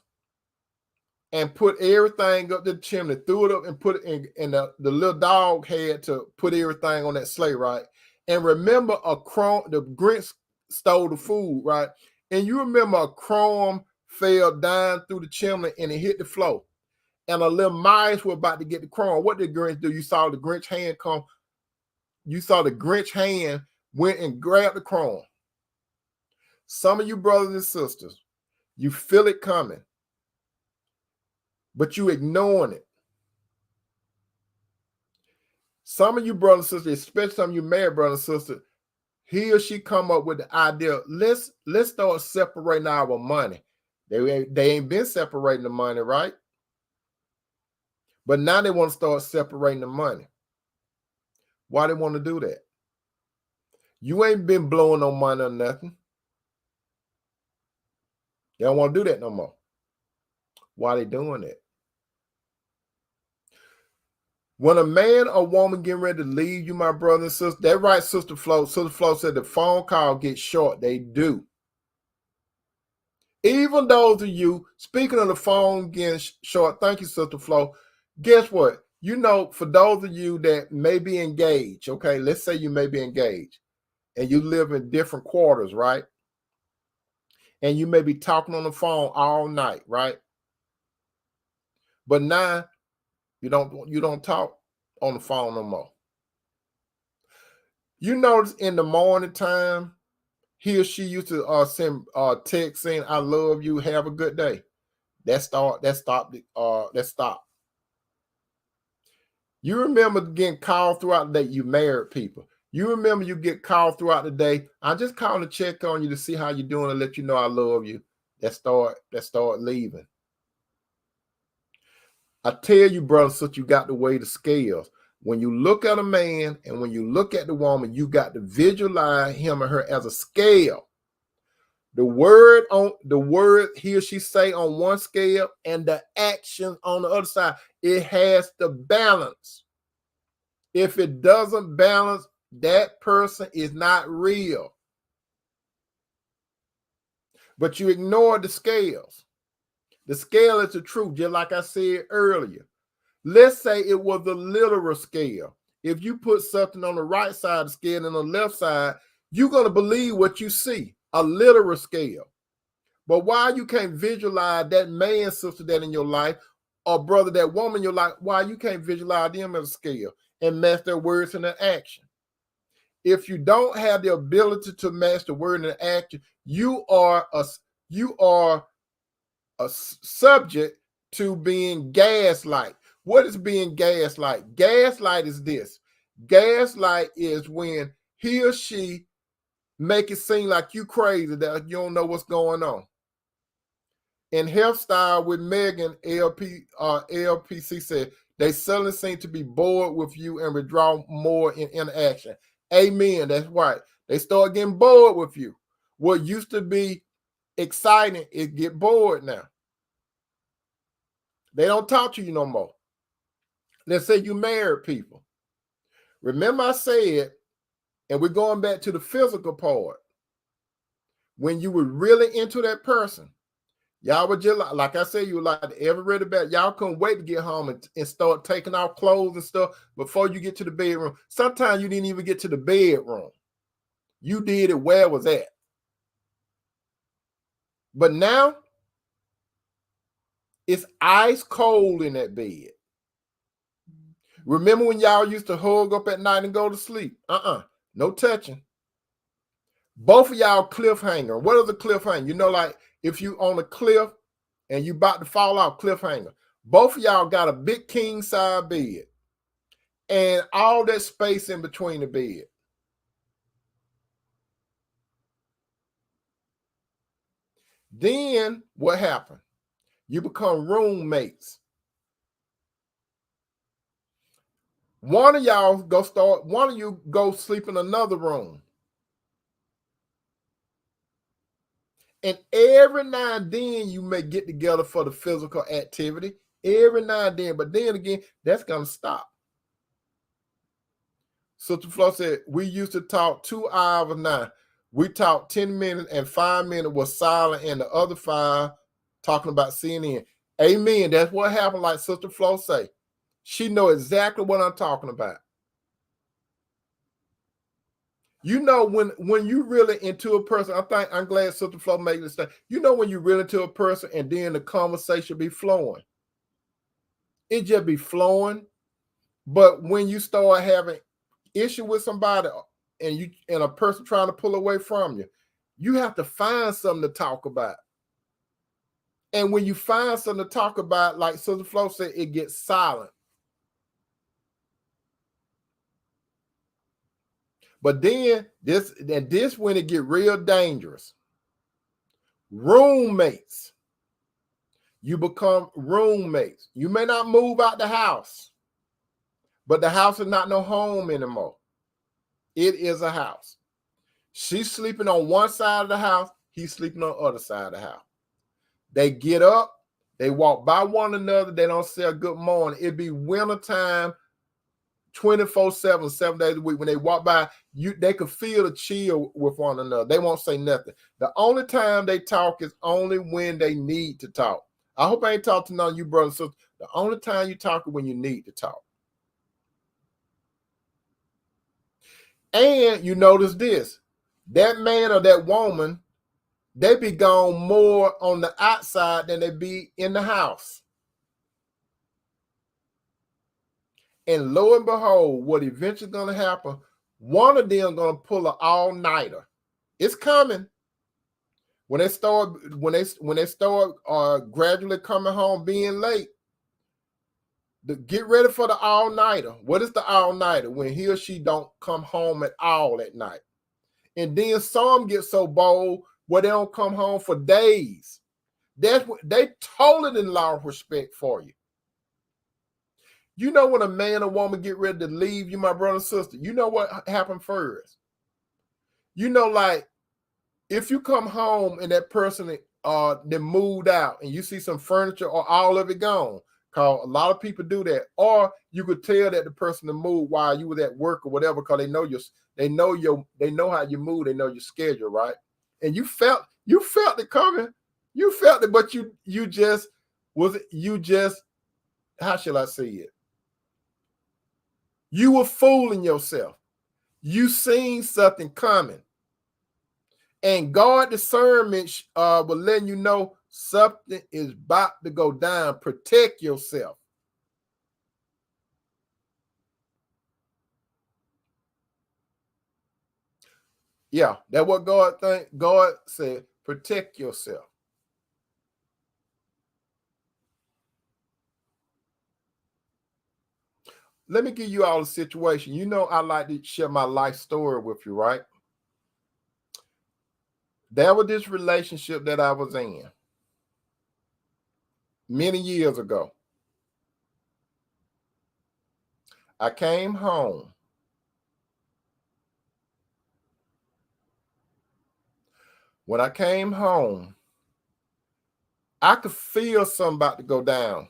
Speaker 1: and put everything up the chimney, threw it up and put it in, and the little dog had to put everything on that sleigh, right? And remember the Grinch stole the food, right? And you remember a crumb fell down through the chimney and it hit the floor. And a little mice were about to get the crumb. What did Grinch do? You saw the Grinch hand come. You saw the Grinch hand went and grabbed the crumb. Some of you brothers and sisters, you feel it coming, but you ignoring it. Some of you brothers and sisters, especially some of you married brothers and sisters, he or she come up with the idea, let's start separating our money. They ain't been separating the money, right? But now they want to start separating the money. Why they want to do that? You ain't been blowing no money or nothing. They don't want to do that no more. Why they doing that? When a man or woman getting ready to leave you, my brother and sister, that right, Sister Flo. Sister Flo said the phone call gets short. They do. Even those of you, speaking of the phone getting short, thank you, Sister Flo. Guess what? You know, for those of you that may be engaged, okay, let's say you may be engaged and you live in different quarters, right? And you may be talking on the phone all night, right? But now you don't talk on the phone no more. You notice in the morning time, he or she used to send text saying, "I love you, have a good day." That stopped. You remember getting called throughout the day. You married people. You remember you get called throughout the day. I just calling to check on you to see how you're doing and let you know I love you. That start leaving. I tell you, brother, since you got to weigh the scales. When you look at a man and when you look at the woman, you got to visualize him or her as a scale. The word he or she say on one scale and the action on the other side. It has to balance. If it doesn't balance, that person is not real. But you ignore the scales. The scale is the truth, just like I said earlier. Let's say it was a literal scale. If you put something on the right side of the scale and on the left side, you're going to believe what you see, a literal scale. But why you can't visualize that man, sister, that in your life, or brother, that woman in your life, why you can't visualize them as a scale and match their words and their action? If you don't have the ability to match the word and the action, you are a subject to being gaslight. What is being gaslight? Gaslight is this. Gaslight is when he or she make it seem like you crazy, that you don't know what's going on. In Health Style with Megan, LPC said, they suddenly seem to be bored with you and withdraw more in interaction. Amen. That's right. They start getting bored with you. What used to be exciting, it get bored now. They don't talk to you no more. Let's say you married people. Remember I said, and we're going back to the physical part, when you were really into that person, y'all were just like I said, you were like every ready back. Y'all couldn't wait to get home and start taking off clothes and stuff before you get to the bedroom. Sometimes you didn't even get to the bedroom. You did it where it was at. But now, it's ice cold in that bed. Remember when y'all used to hug up at night and go to sleep? No touching. Both of y'all cliffhanger. What is a cliffhanger? You know, like if you on a cliff and you about to fall off, cliffhanger. Both of y'all got a big king size bed and all that space in between the bed. Then what happened? You become roommates. One of you go sleep in another room. And every now and then you may get together for the physical activity. Every now and then. But then again, that's going to stop. Sister Flo said, we used to talk 2 hours now. We talked 10 minutes and 5 minutes was silent and the other 5 talking about CNN. Amen. That's what happened, like Sister Flo say. She know exactly what I'm talking about. You know, when you really into a person, I'm glad Sister Flo made this thing. You know when you really into a person and then the conversation be flowing. It just be flowing. But when you start having issue with somebody and a person trying to pull away from you, you have to find something to talk about. And when you find something to talk about, like Sister Flo said, it gets silent. But then this when it get real dangerous. Roommates. You become roommates. You may not move out the house, but the house is not no home anymore. It is a house. She's sleeping on one side of the house. He's sleeping on the other side of the house. They get up. They walk by one another. They don't say a good morning. It'd be wintertime, 24/7, 7 days a week. When they walk by, they could feel the chill with one another. They won't say nothing. The only time they talk is only when they need to talk. I hope I ain't talking to none of you brothers and sisters. The only time you talk is when you need to talk. And you notice this, that man or that woman, they be gone more on the outside than they be in the house. And lo and behold, what eventually going to happen, one of them going to pull an all-nighter. It's coming. When they start gradually coming home being late, get ready for the all-nighter. What is the all-nighter? When he or she don't come home at all at night. And then some get so bold where they don't come home for days. That's what they totally lost respect for you. You know when a man or woman get ready to leave you, my brother and sister, you know what happened first. You know, like if you come home and that person they moved out and you see some furniture or all of it gone, because a lot of people do that. Or you could tell that the person that moved while you were at work or whatever, because they know how you move, they know your schedule, right? And you felt it coming. You felt it, but you just how shall I say it? You were fooling yourself. You seen something coming. And God discernment will letting you know something is about to go down. Protect yourself. Yeah, that's what God said, protect yourself. Let me give you all a situation. You know, I like to share my life story with you, right? There was this relationship that I was in many years ago. I came home. When I came home, I could feel something about to go down.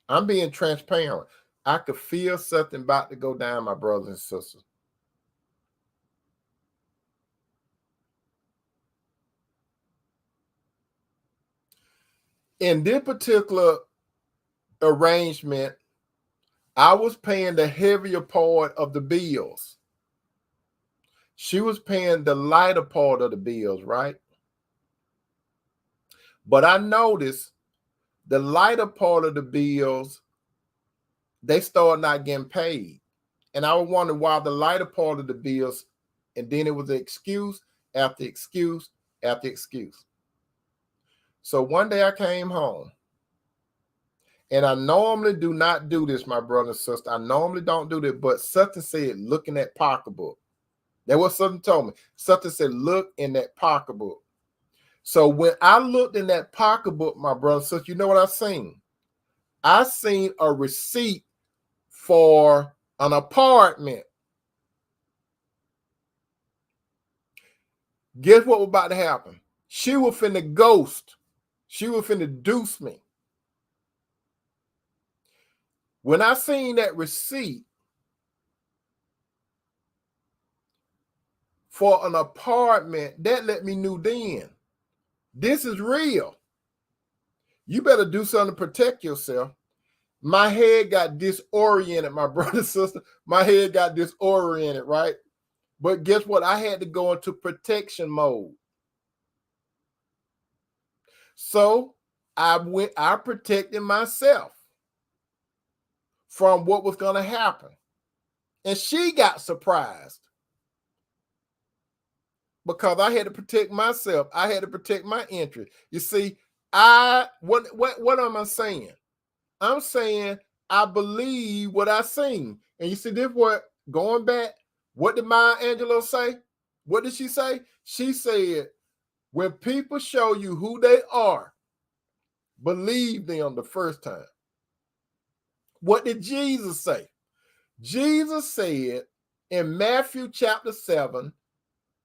Speaker 1: I'm being transparent. I could feel something about to go down, my brothers and sisters. In this particular arrangement, I was paying the heavier part of the bills. She was paying the lighter part of the bills, right? But I noticed the lighter part of the bills, they started not getting paid. And I was wondering why the lighter part of the bills, and then it was an excuse after excuse after excuse. So one day I came home, and I normally do not do this, my brother and sister. I normally don't do this, but something said, looking at pocketbook. That was something told me. Something said, look in that pocketbook. So when I looked in that pocketbook, my brother and sister, you know what I seen? I seen a receipt for an apartment. Guess what was about to happen? She was finna ghost. She was finna deuce me. When I seen that receipt, for an apartment, that let me know then this is real. You better do something to protect yourself. My head got disoriented, my brother and sister. My head got disoriented, right? But guess what? I had to go into protection mode. So I protected myself from what was going to happen. And she got surprised because I had to protect myself. I had to protect my interest. You see, what am I saying? I'm saying I believe what I seen. And you see, this what, going back, what did Maya Angelou say? What did she say? She said, when people show you who they are, believe them the first time. What did Jesus say? Jesus said in Matthew chapter 7,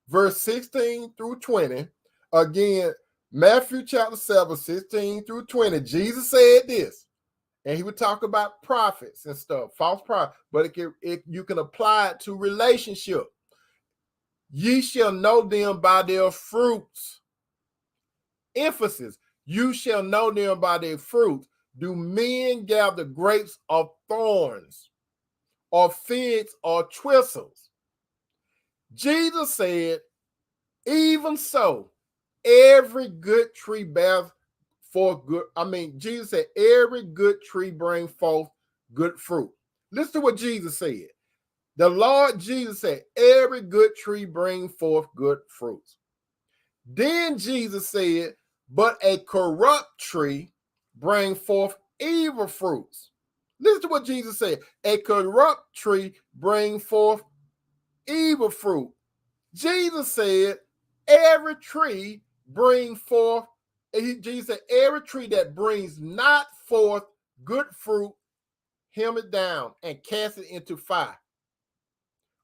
Speaker 1: verse 16 through 20, again, Matthew chapter 7, 16 through 20, Jesus said this, and he would talk about prophets and stuff, false prophets, but you can apply it to relationship. Ye shall know them by their fruits. Emphasis, you shall know them by their fruits. Do men gather grapes of thorns, or figs or thistles? Jesus said, even so, every good tree bears forth good. Jesus said, every good tree brings forth good fruit. Listen to what Jesus said. The Lord Jesus said, every good tree brings forth good fruits. Then Jesus said, but a corrupt tree brings forth evil fruits. Listen to what Jesus said. A corrupt tree brings forth evil fruit. Jesus said, every tree brings forth, Jesus said, every tree that brings not forth good fruit, hem it down and cast it into fire.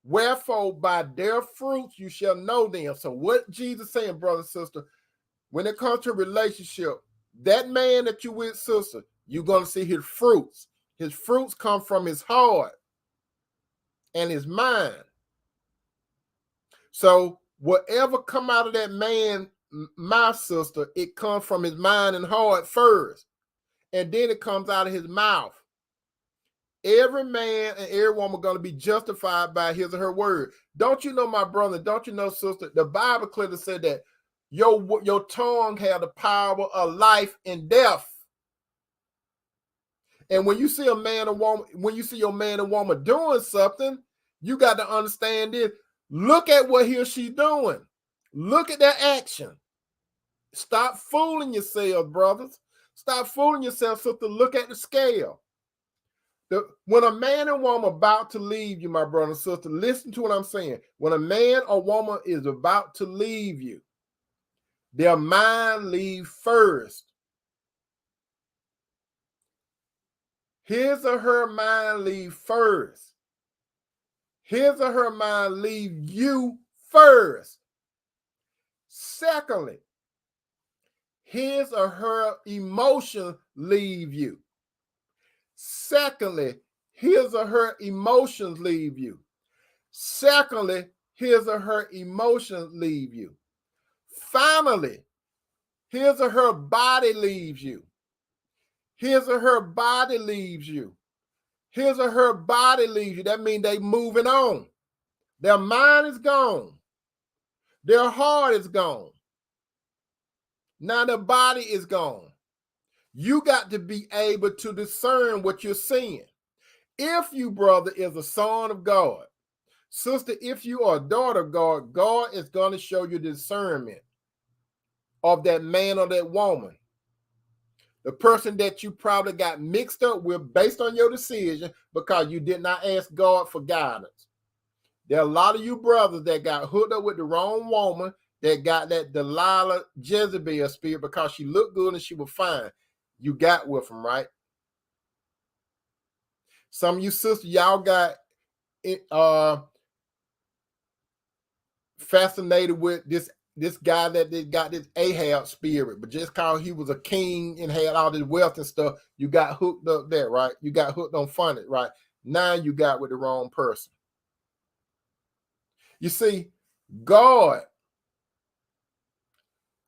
Speaker 1: Wherefore, by their fruits you shall know them. So what Jesus saying, brother and sister, when it comes to relationship, that man that you with, sister, you're going to see his fruits. His fruits come from his heart and his mind. So whatever come out of that man, my sister, it comes from his mind and heart first. And then it comes out of his mouth. Every man and every woman are going to be justified by his or her word. Don't you know, my brother, don't you know, sister, the Bible clearly said that your tongue has the power of life and death. And when you see a man or woman, when you see your man and woman doing something, you got to understand this. Look at what he or she doing. Look at their action. Stop fooling yourself, brothers. Stop fooling yourself, sister. Look at the scale. When a man and woman about to leave you, my brother and sister, listen to what I'm saying. When a man or woman is about to leave you, their mind leaves first. His or her mind leave first. His or her mind leave you first. Secondly, his or her emotion leave you. Secondly, his or her emotions leave you. Secondly, his or her emotions leave you. Finally, his or her body leaves you. His or her body leaves you. His or her body leaves you. That means they moving on. Their mind is gone. Their heart is gone. Now their body is gone. You got to be able to discern what you're seeing. If you, brother, is a son of God, sister, if you are a daughter of God, God is going to show you discernment of that man or that woman. The person that you probably got mixed up with based on your decision because you did not ask God for guidance. There are a lot of you brothers that got hooked up with the wrong woman, that got that Delilah Jezebel spirit because she looked good and she was fine. You got with them, right? Some of you sisters, y'all got fascinated with this guy that they got this Ahab spirit, but just because he was a king and had all this wealth and stuff, you got hooked up there, right? You got hooked on funded, right? Now you got with the wrong person. You see, God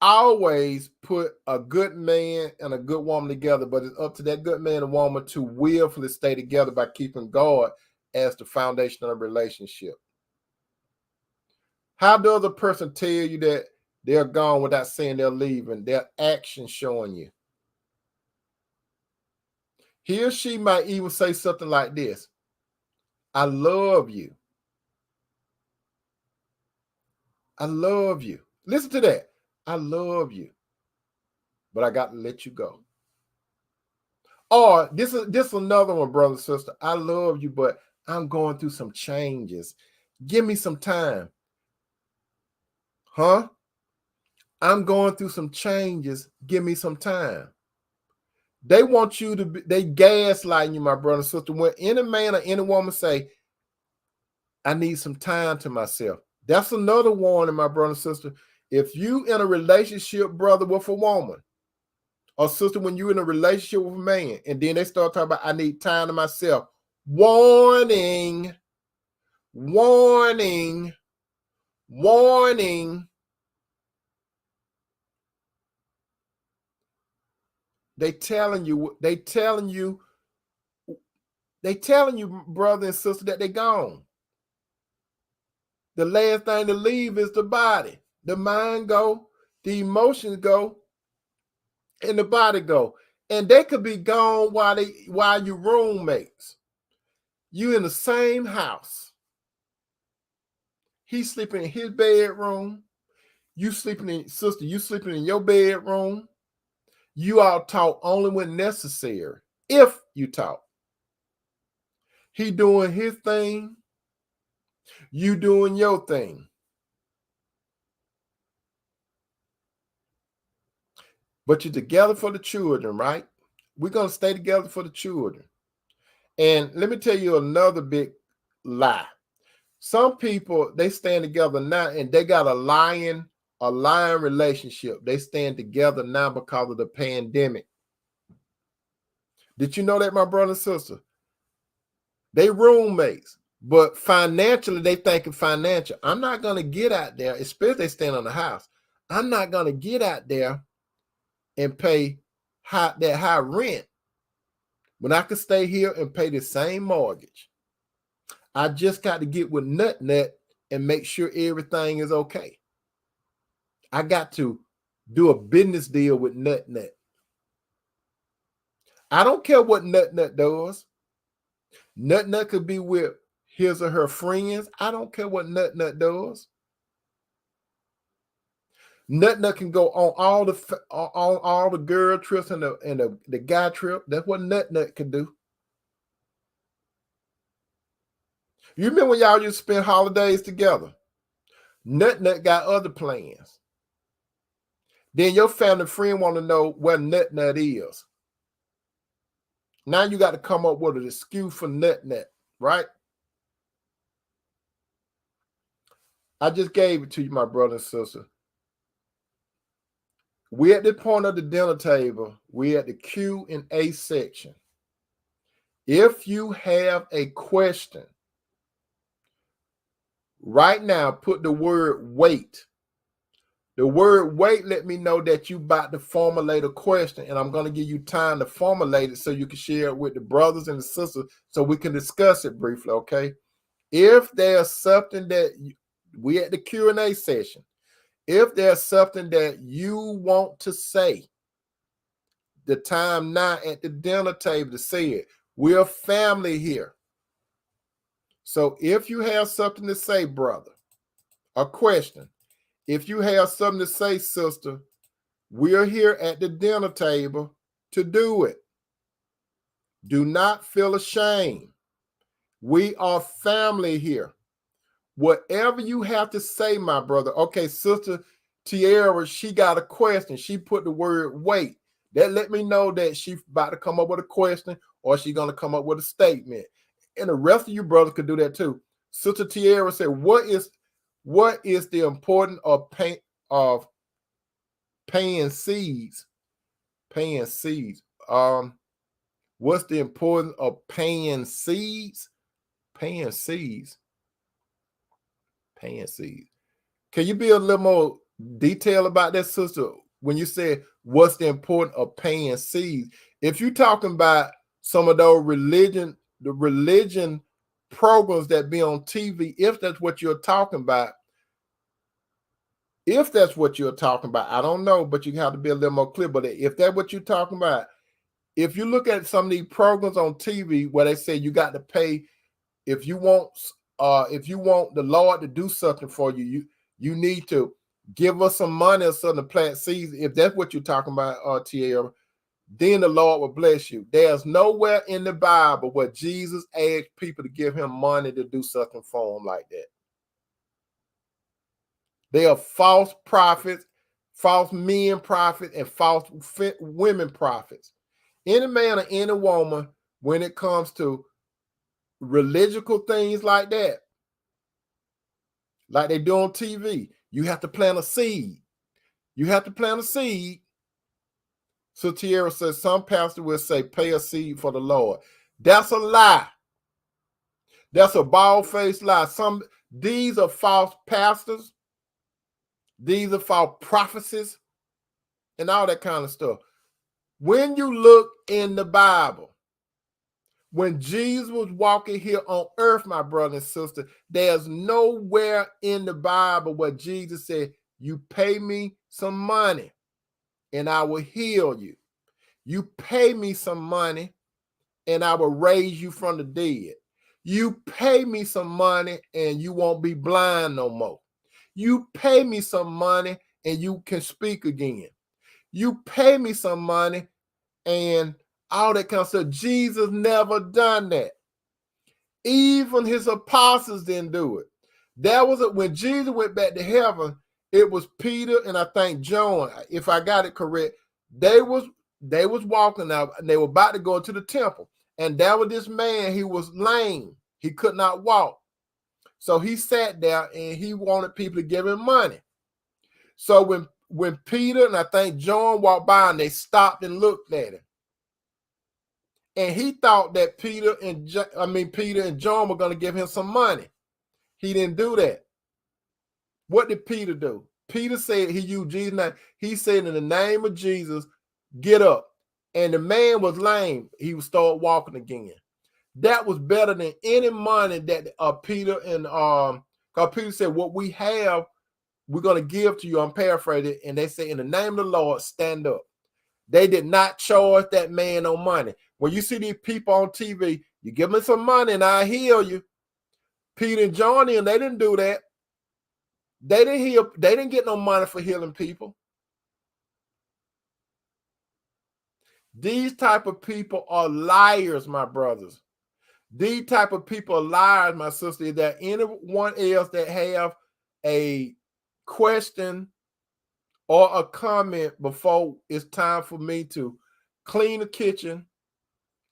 Speaker 1: always put a good man and a good woman together, but it's up to that good man and woman to willfully stay together by keeping God as the foundation of the relationship. How does a person tell you that they're gone without saying they're leaving? Their actions showing you. He or she might even say something like this: I love you. I love you. Listen to that. I love you, but I got to let you go. Or this is another one, brother, sister. I love you, but I'm going through some changes. Give me some time. Huh? I'm going through some changes. Give me some time. They want you to be, they gaslighting you, my brother and sister. When any man or any woman say, I need some time to myself, that's another warning, my brother and sister. If you in a relationship, brother, with a woman, or sister, when you're in a relationship with a man, and then they start talking about, I need time to myself. Warning, warning, warning. They telling you, brother and sister, that they gone. The last thing to leave is the body. The mind go, the emotions go, and the body go. And they could be gone while you roommates. You in the same house. He's sleeping in his bedroom. You sleeping in, sister, you sleeping in your bedroom. You all talk only when necessary. If you talk. He doing his thing. You doing your thing. But you're together for the children, right? We're going to stay together for the children. And let me tell you another big lie. Some people, they stand together now and they got a lying relationship. They stand together now because of the pandemic. Did you know that, my brother and sister? They roommates, but financially, they thinking financial. I'm not going to get out there, especially they stand on the house. I'm not going to get out there and pay that high rent when I could stay here and pay the same mortgage. I just got to get with Nut and make sure everything is okay. I got to do a business deal with Nut. I don't care what Nut does. Nut could be with his or her friends. I don't care what Nut does. Nut can go on all the girl trips and the guy trip. That's what Nut can do. You remember when y'all used to spend holidays together? Nut got other plans. Then your family friend want to know where Nut is. Now you got to come up with an excuse for Nut, right? I just gave it to you, my brother and sister. We're at the point of the dinner table. We're at the Q&A section. If you have a question, right now, put the word wait. The word wait let me know that you about to formulate a question, and I'm going to give you time to formulate it so you can share it with the brothers and the sisters so we can discuss it briefly, okay? If there's something that we at the Q&A session, if there's something that you want to say, the time now at the dinner table to say it. We're family here. So if you have something to say, brother, a question, if you have something to say, sister, we're here at the dinner table to do it. Do not feel ashamed. We are family here. Whatever you have to say, my brother. Okay, Sister Tierra, she got a question. She put the word wait. That let me know that she's about to come up with a question or she's going to come up with a statement. And the rest of you brothers could do that too. Sister Tierra said, what is the importance of paying seeds? Paying seeds. What's the importance of paying seeds? Paying seeds. Paying seeds. Can you be a little more detailed about that, sister? When you say what's the importance of paying seeds? If you're talking about some of those the religion programs that be on TV, if that's what you're talking about, I don't know, but you have to be a little more clear. But if that's what you're talking about, if you look at some of these programs on TV where they say you got to pay if you want the Lord to do something for you, you need to give us some money or something to plant seeds. If that's what you're talking about, TL, then the Lord will bless you. There's nowhere in the Bible where Jesus asked people to give him money to do something for him like that. They are false prophets, false men prophets, and false women prophets. Any man or any woman, when it comes to religious things like that, like they do on TV, you have to plant a seed. You have to plant a seed. So Tierra says some pastor will say, pay a seed for the Lord. That's a lie. That's a bald-faced lie. These are false pastors. These are false prophecies and all that kind of stuff. When you look in the Bible, when Jesus was walking here on earth, my brother and sister, there's nowhere in the Bible where Jesus said, you pay me some money and I will heal you. You pay me some money and I will raise you from the dead. You pay me some money and you won't be blind no more. You pay me some money and you can speak again. You pay me some money and all that kind of stuff. Jesus never done that. Even his apostles didn't do it. That was it. When Jesus went back to heaven, it was Peter and I think John, if I got it correct, they was walking out and they were about to go to the temple. And there was this man, he was lame. He could not walk. So he sat there and he wanted people to give him money. So when Peter and I think John walked by and they stopped and looked at him. And he thought that Peter and John were going to give him some money. He didn't do that. What did Peter do? Peter said, he used Jesus' name. He said, in the name of Jesus, get up. And the man was lame. He would start walking again. That was better than any money that Peter and because Peter said, what we have, we're going to give to you. I'm paraphrasing. And they say, in the name of the Lord, stand up. They did not charge that man no money. When you see these people on TV, you give me some money and I heal you. Peter and John, and they didn't do that. They didn't heal. They didn't get no money for healing people. These type of people are liars, my brothers. These type of people are liars, my sister. Is there anyone else that have a question or a comment before it's time for me to clean the kitchen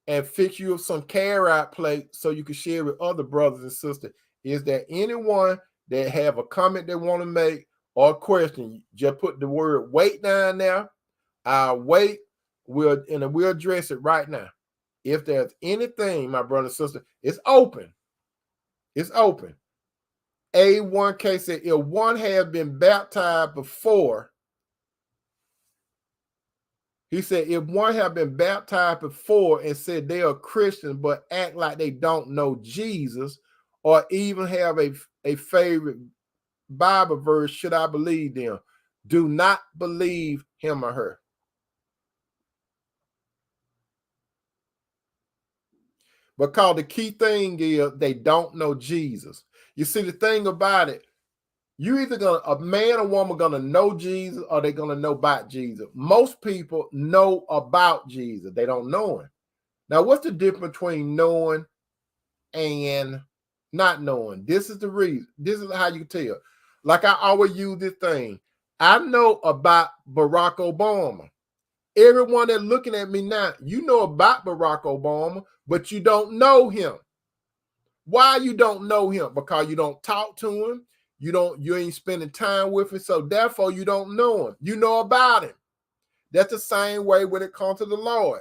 Speaker 1: and fix you some carrot plate so you can share with other brothers and sisters? Is there anyone that have a comment they want to make or a question? Just put the word wait down there. I'll wait. We'll address it right now. If there's anything, my brother and sister, it's open. It's open. A1K said, if one has been baptized before, he said, if one have been baptized before and said they are Christians but act like they don't know Jesus or even have a favorite Bible verse, should I believe them? Do not believe him or her. Because the key thing is they don't know Jesus. You see, the thing about it, you either a man or woman gonna know Jesus or they're gonna know about Jesus. Most people know about Jesus. They don't know him. Now, what's the difference between knowing and not knowing? This is the reason. This is how you tell. Like I always use this thing. I know about Barack Obama. Everyone that's looking at me now, you know about Barack Obama, but you don't know him. Why you don't know him? Because you don't talk to him. You ain't spending time with him. So therefore you don't know him. You know about him. That's the same way when it comes to the Lord.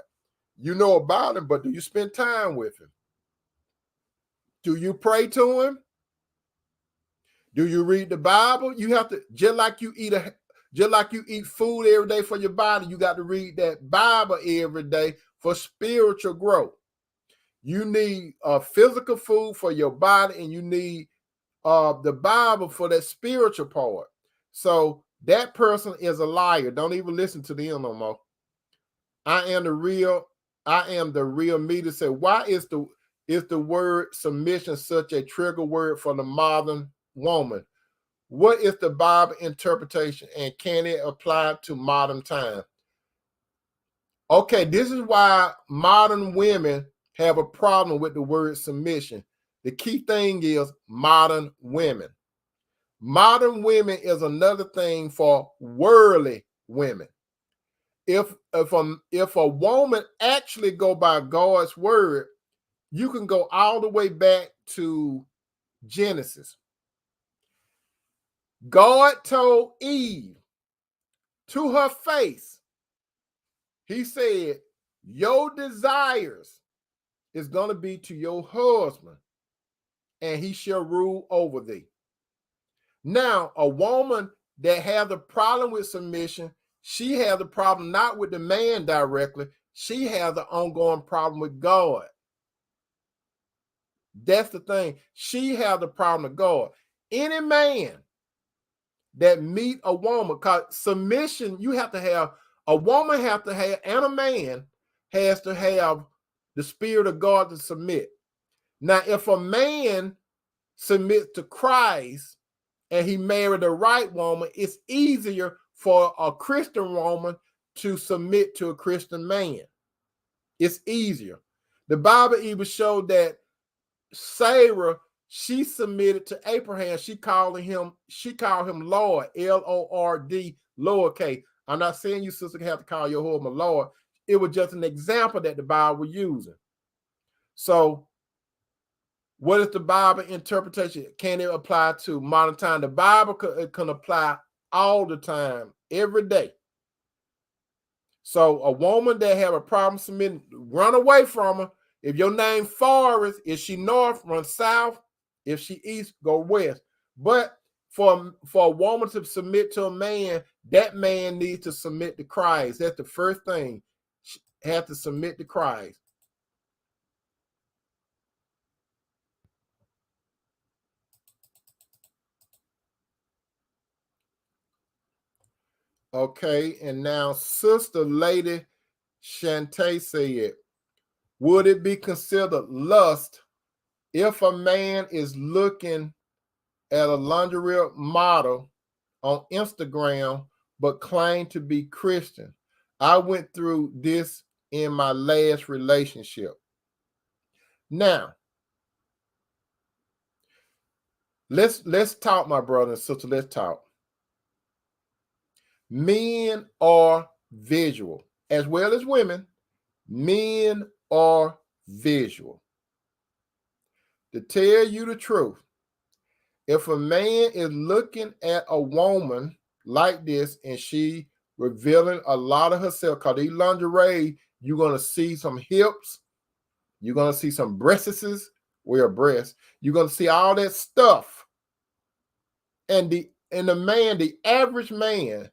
Speaker 1: You know about him, but do you spend time with him? Do you pray to him? Do you read the Bible? You have to, just like you eat food every day for your body, you got to read that Bible every day for spiritual growth. You need physical food for your body, and you need the Bible for that spiritual part. So that person is a liar. Don't even listen to them no more. I am the real me. To say, why is the word submission such a trigger word for the modern woman? What is the Bible interpretation, and can it apply to modern time? Okay, this is why modern women have a problem with the word submission. The key thing is modern women. Modern women is another thing for worldly women. If a woman actually go by God's word, you can go all the way back to Genesis. God told Eve to her face, he said, your desires is going to be to your husband, and he shall rule over thee. Now, a woman that has a problem with submission, she has a problem not with the man directly, she has an ongoing problem with God. That's the thing. She has a problem with God. Any man that meet a woman, because submission, you have to have, a woman have to have, and a man has to have the Spirit of God to submit. Now, if a man submits to Christ and he married the right woman, it's easier for a Christian woman to submit to a Christian man. It's easier. The Bible even showed that Sarah, she submitted to Abraham. She called him Lord, Lord, lowercase. I'm not saying you sister have to call your husband Lord. It was just an example that the Bible was using. So what is the Bible interpretation? Can it apply to modern time? The Bible can apply all the time, every day. So a woman that have a problem submitting, run away from her. If your name Forrest, if she north, run south. If she east, go west. But for a woman to submit to a man, that man needs to submit to Christ. That's the first thing. She has to submit to Christ. Okay, and now Sister Lady Shantae said, would it be considered lust if a man is looking at a lingerie model on Instagram but claim to be Christian? I went through this in my last relationship. Now, let's talk, my brother and sister. Let's talk. Men are visual, as well as women. Men are visual. To tell you the truth, if a man is looking at a woman like this and she revealing a lot of herself, because these lingerie, you're going to see some hips, you're going to see some breasts, breasts, you're going to see all that stuff. And the man, the average man,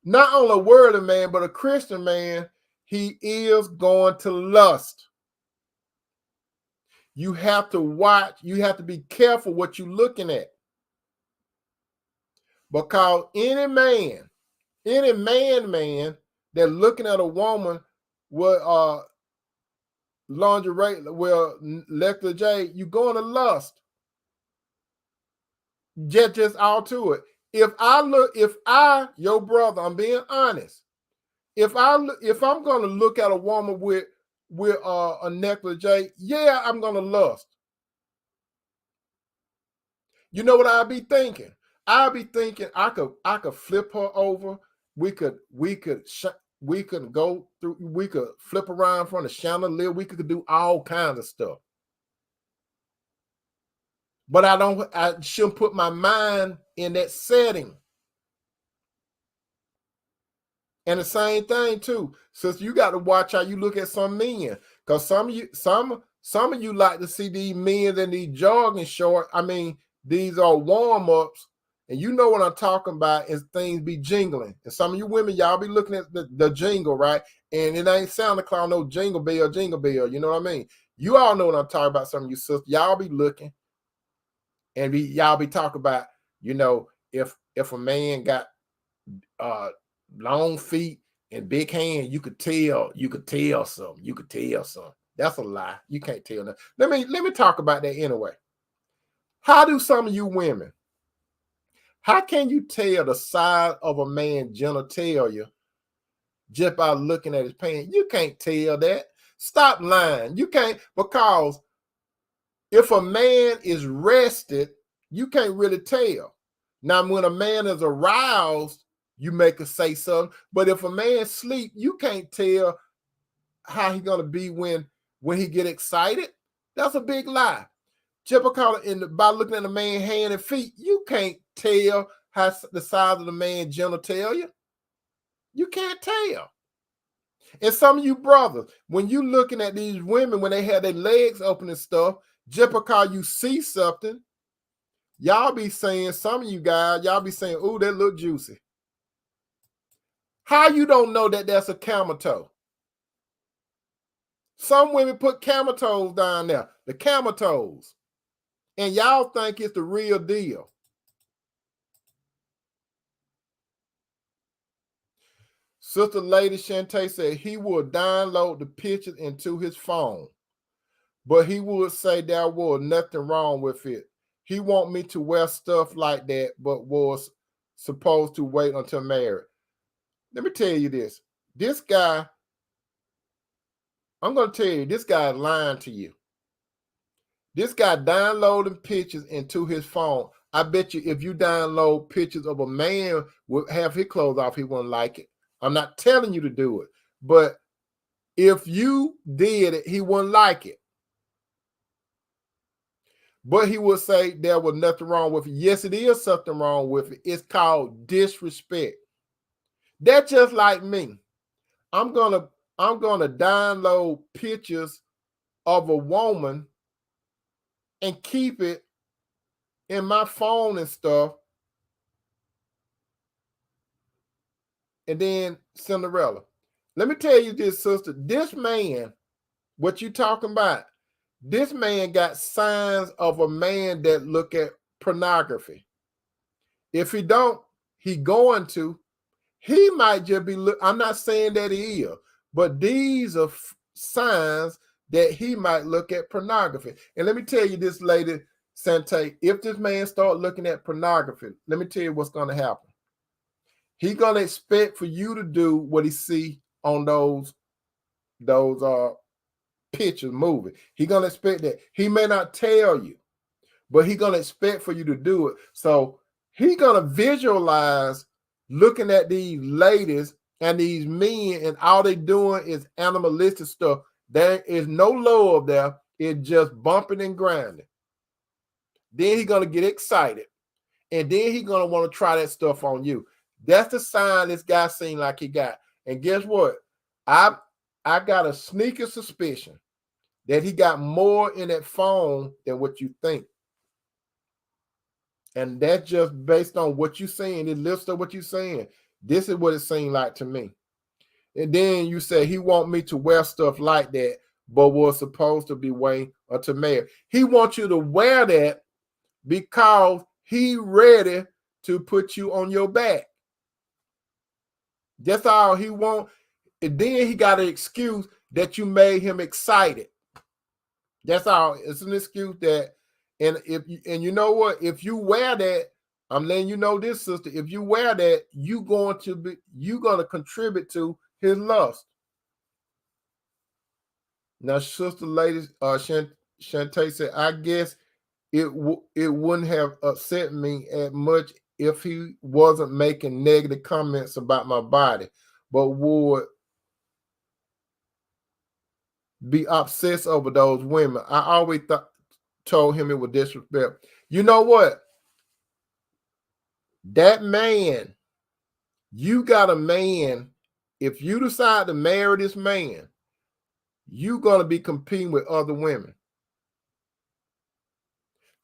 Speaker 1: not only a worldly man, but a Christian man, he is going to lust. You have to watch, you have to be careful what you're looking at. Because any man that looking at a woman with lingerie, well, Lecter J, you're going to lust. Just all to it. Your brother, I'm being honest. If I'm going to look at a woman with a necklace J, yeah, I'm going to lust. You know what I'll be thinking? I'll be thinking I could flip her over. We could go through. We could flip around from the chandelier. We could do all kinds of stuff. But I shouldn't put my mind in that setting. And the same thing too, since you got to watch how you look at some men, because some of you like to see these men in these jogging shorts. I mean, These are warm-ups, and you know what I'm talking about is things be jingling. And some of you women, y'all be looking at the jingle, right? And it ain't Santa Claus, no jingle bell, jingle bell. You know what I mean? You all know what I'm talking about, some of you sisters. Y'all be looking and y'all be talking about, if a man got long feet and big hands, you could tell something. You could tell something. That's a lie. You can't tell nothing. Let me talk about that anyway. How do some of you women, how can you tell the size of a man's genitalia just by looking at his pants? You can't tell that. Stop lying. You can't, because if a man is rested, you can't really tell. Now, when a man is aroused, you make a say something. But if a man sleep, you can't tell how he gonna be when he get excited. That's a big lie. Just because by looking at a man's hand and feet, you can't tell how the size of the man's genitalia. You can't tell. And some of you brothers, when you looking at these women, when they have their legs open and stuff, just because you see something, y'all be saying, some of you guys, y'all be saying, "Ooh, that look juicy." How you don't know that that's a camel toe? Some women put camel toes down there, the camel toes, and y'all think it's the real deal. Sister Lady Shantae said he would download the pictures into his phone, but he would say there was nothing wrong with it. He want me to wear stuff like that, but was supposed to wait until married. Let me tell you this. This guy, I'm going to tell you, this guy is lying to you. This guy downloading pictures into his phone. I bet you if you download pictures of a man with half his clothes off, he wouldn't like it. I'm not telling you to do it, but if you did it, he wouldn't like it. But he would say there was nothing wrong with it. Yes, it is something wrong with it. It's called disrespect. That's just like me. I'm gonna download pictures of a woman and keep it in my phone and stuff. And then Cinderella. Let me tell you this, sister. This man, what you talking about? This man got signs of a man that look at pornography. If he don't, he going to. He might just be. I'm not saying that he is, but these are signs that he might look at pornography. And let me tell you this, lady Sante. If this man start looking at pornography, let me tell you what's going to happen. He's going to expect for you to do what he see on those pictures moving. He's going to expect that. He may not tell you, but he's going to expect for you to do it. So he's going to visualize looking at these ladies and these men, and all they doing is animalistic stuff. There is no love there. It's just bumping and grinding. Then he's going to get excited, and then he's going to want to try that stuff on you. That's the sign this guy seemed like he got. And guess what? I got a sneaky suspicion that he got more in that phone than what you think. And that's just based on what you're saying. It lifts up what you're saying. This is what it seemed like to me. And then you say he want me to wear stuff like that, but was supposed to be waiting until married. He wants you to wear that because he ready to put you on your back. That's all he want. And then he got an excuse that you made him excited. That's all. It's an excuse that, and you know what? If you wear that, I'm letting you know this, sister. If you wear that, you're going to contribute to his lust. Now, sister, ladies, Shantae said, I guess it wouldn't have upset me as much if he wasn't making negative comments about my body, but would be obsessed over those women. I always told him it was disrespect. You know what? That man, you got a man. If you decide to marry this man, you're going to be competing with other women.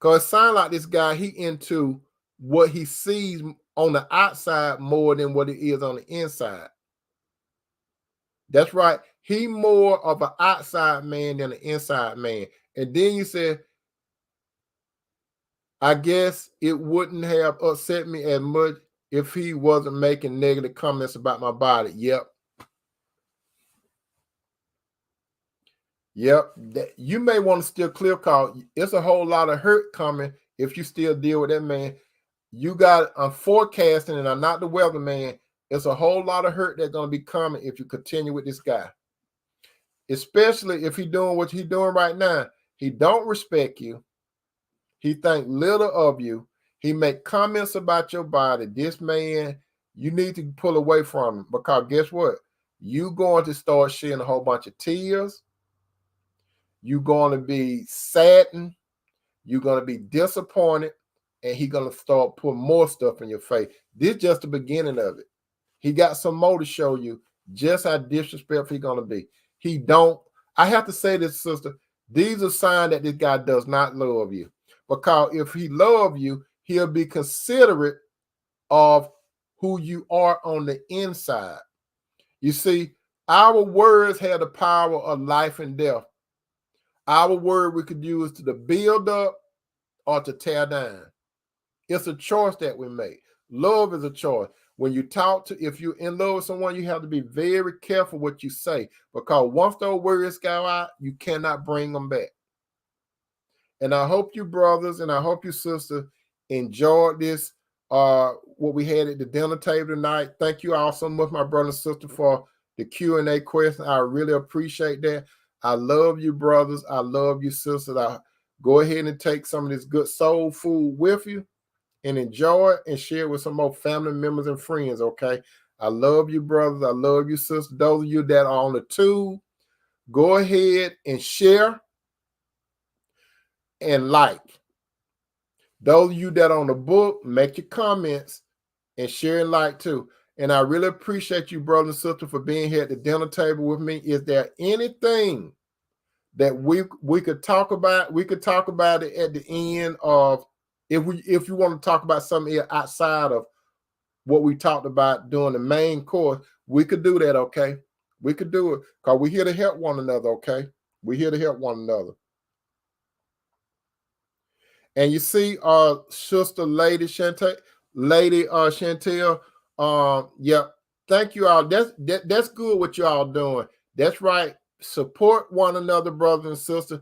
Speaker 1: Because it sounds like this guy, he into what he sees on the outside more than what it is on the inside. That's right. He more of an outside man than an inside man. And then you said, I guess it wouldn't have upset me as much if he wasn't making negative comments about my body. Yep. Yep. You may want to still clear call. It's a whole lot of hurt coming if you still deal with that man. You got, I'm forecasting, and I'm not the weatherman. It's a whole lot of hurt that's going to be coming if you continue with this guy. Especially if he's doing what he's doing right now. He don't respect you. He think little of you. He make comments about your body. This man, you need to pull away from him, because guess what? You going to start shedding a whole bunch of tears. You're going to be saddened. You're going to be disappointed. And he's going to start putting more stuff in your face. This is just the beginning of it. He got some more to show you just how disrespectful he's going to be. He don't, I have to say this, sister, these are signs that this guy does not love you. Because if he love you, he'll be considerate of who you are on the inside. You see, our words have the power of life and death. Our word we could use to build up or to tear down. It's a choice that we make. Love is a choice. When you talk to, if you're in love with someone, you have to be very careful what you say, because once those words go out, you cannot bring them back. And I hope you brothers and I hope you sisters enjoyed this, what we had at the dinner table tonight. Thank you all so much, my brother and sister, for the Q&A question. I really appreciate that. I love you, brothers. I love you, sisters. Go ahead and take some of this good soul food with you and enjoy it and share it with some more family members and friends, okay? I love you, brothers. I love you, sisters. Those of you that are on the tube, go ahead and share and like. Those of you that are on the book, make your comments and share and like too. And I really appreciate you, brothers and sisters, for being here at the dinner table with me. Is there anything that we could talk about? We could talk about it at the end of, if you want to talk about something outside of what we talked about during the main course, we could do that, okay? We could do it, because we're here to help one another, okay? We're here to help one another. And you see, sister Lady Chantel, yeah, thank you all. That's good what you all doing. That's right. Support one another, brothers and sisters.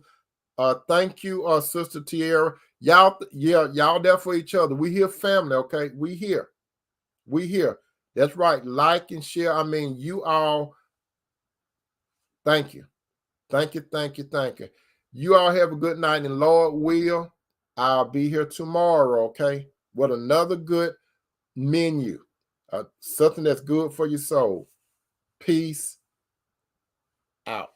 Speaker 1: Thank you, Sister Tierra. Y'all there for each other. We here family, okay? We here. That's right. Like and share. I mean, you all, thank you. Thank you. You all have a good night, and Lord will, I'll be here tomorrow, okay? With another good menu. Something that's good for your soul. Peace out.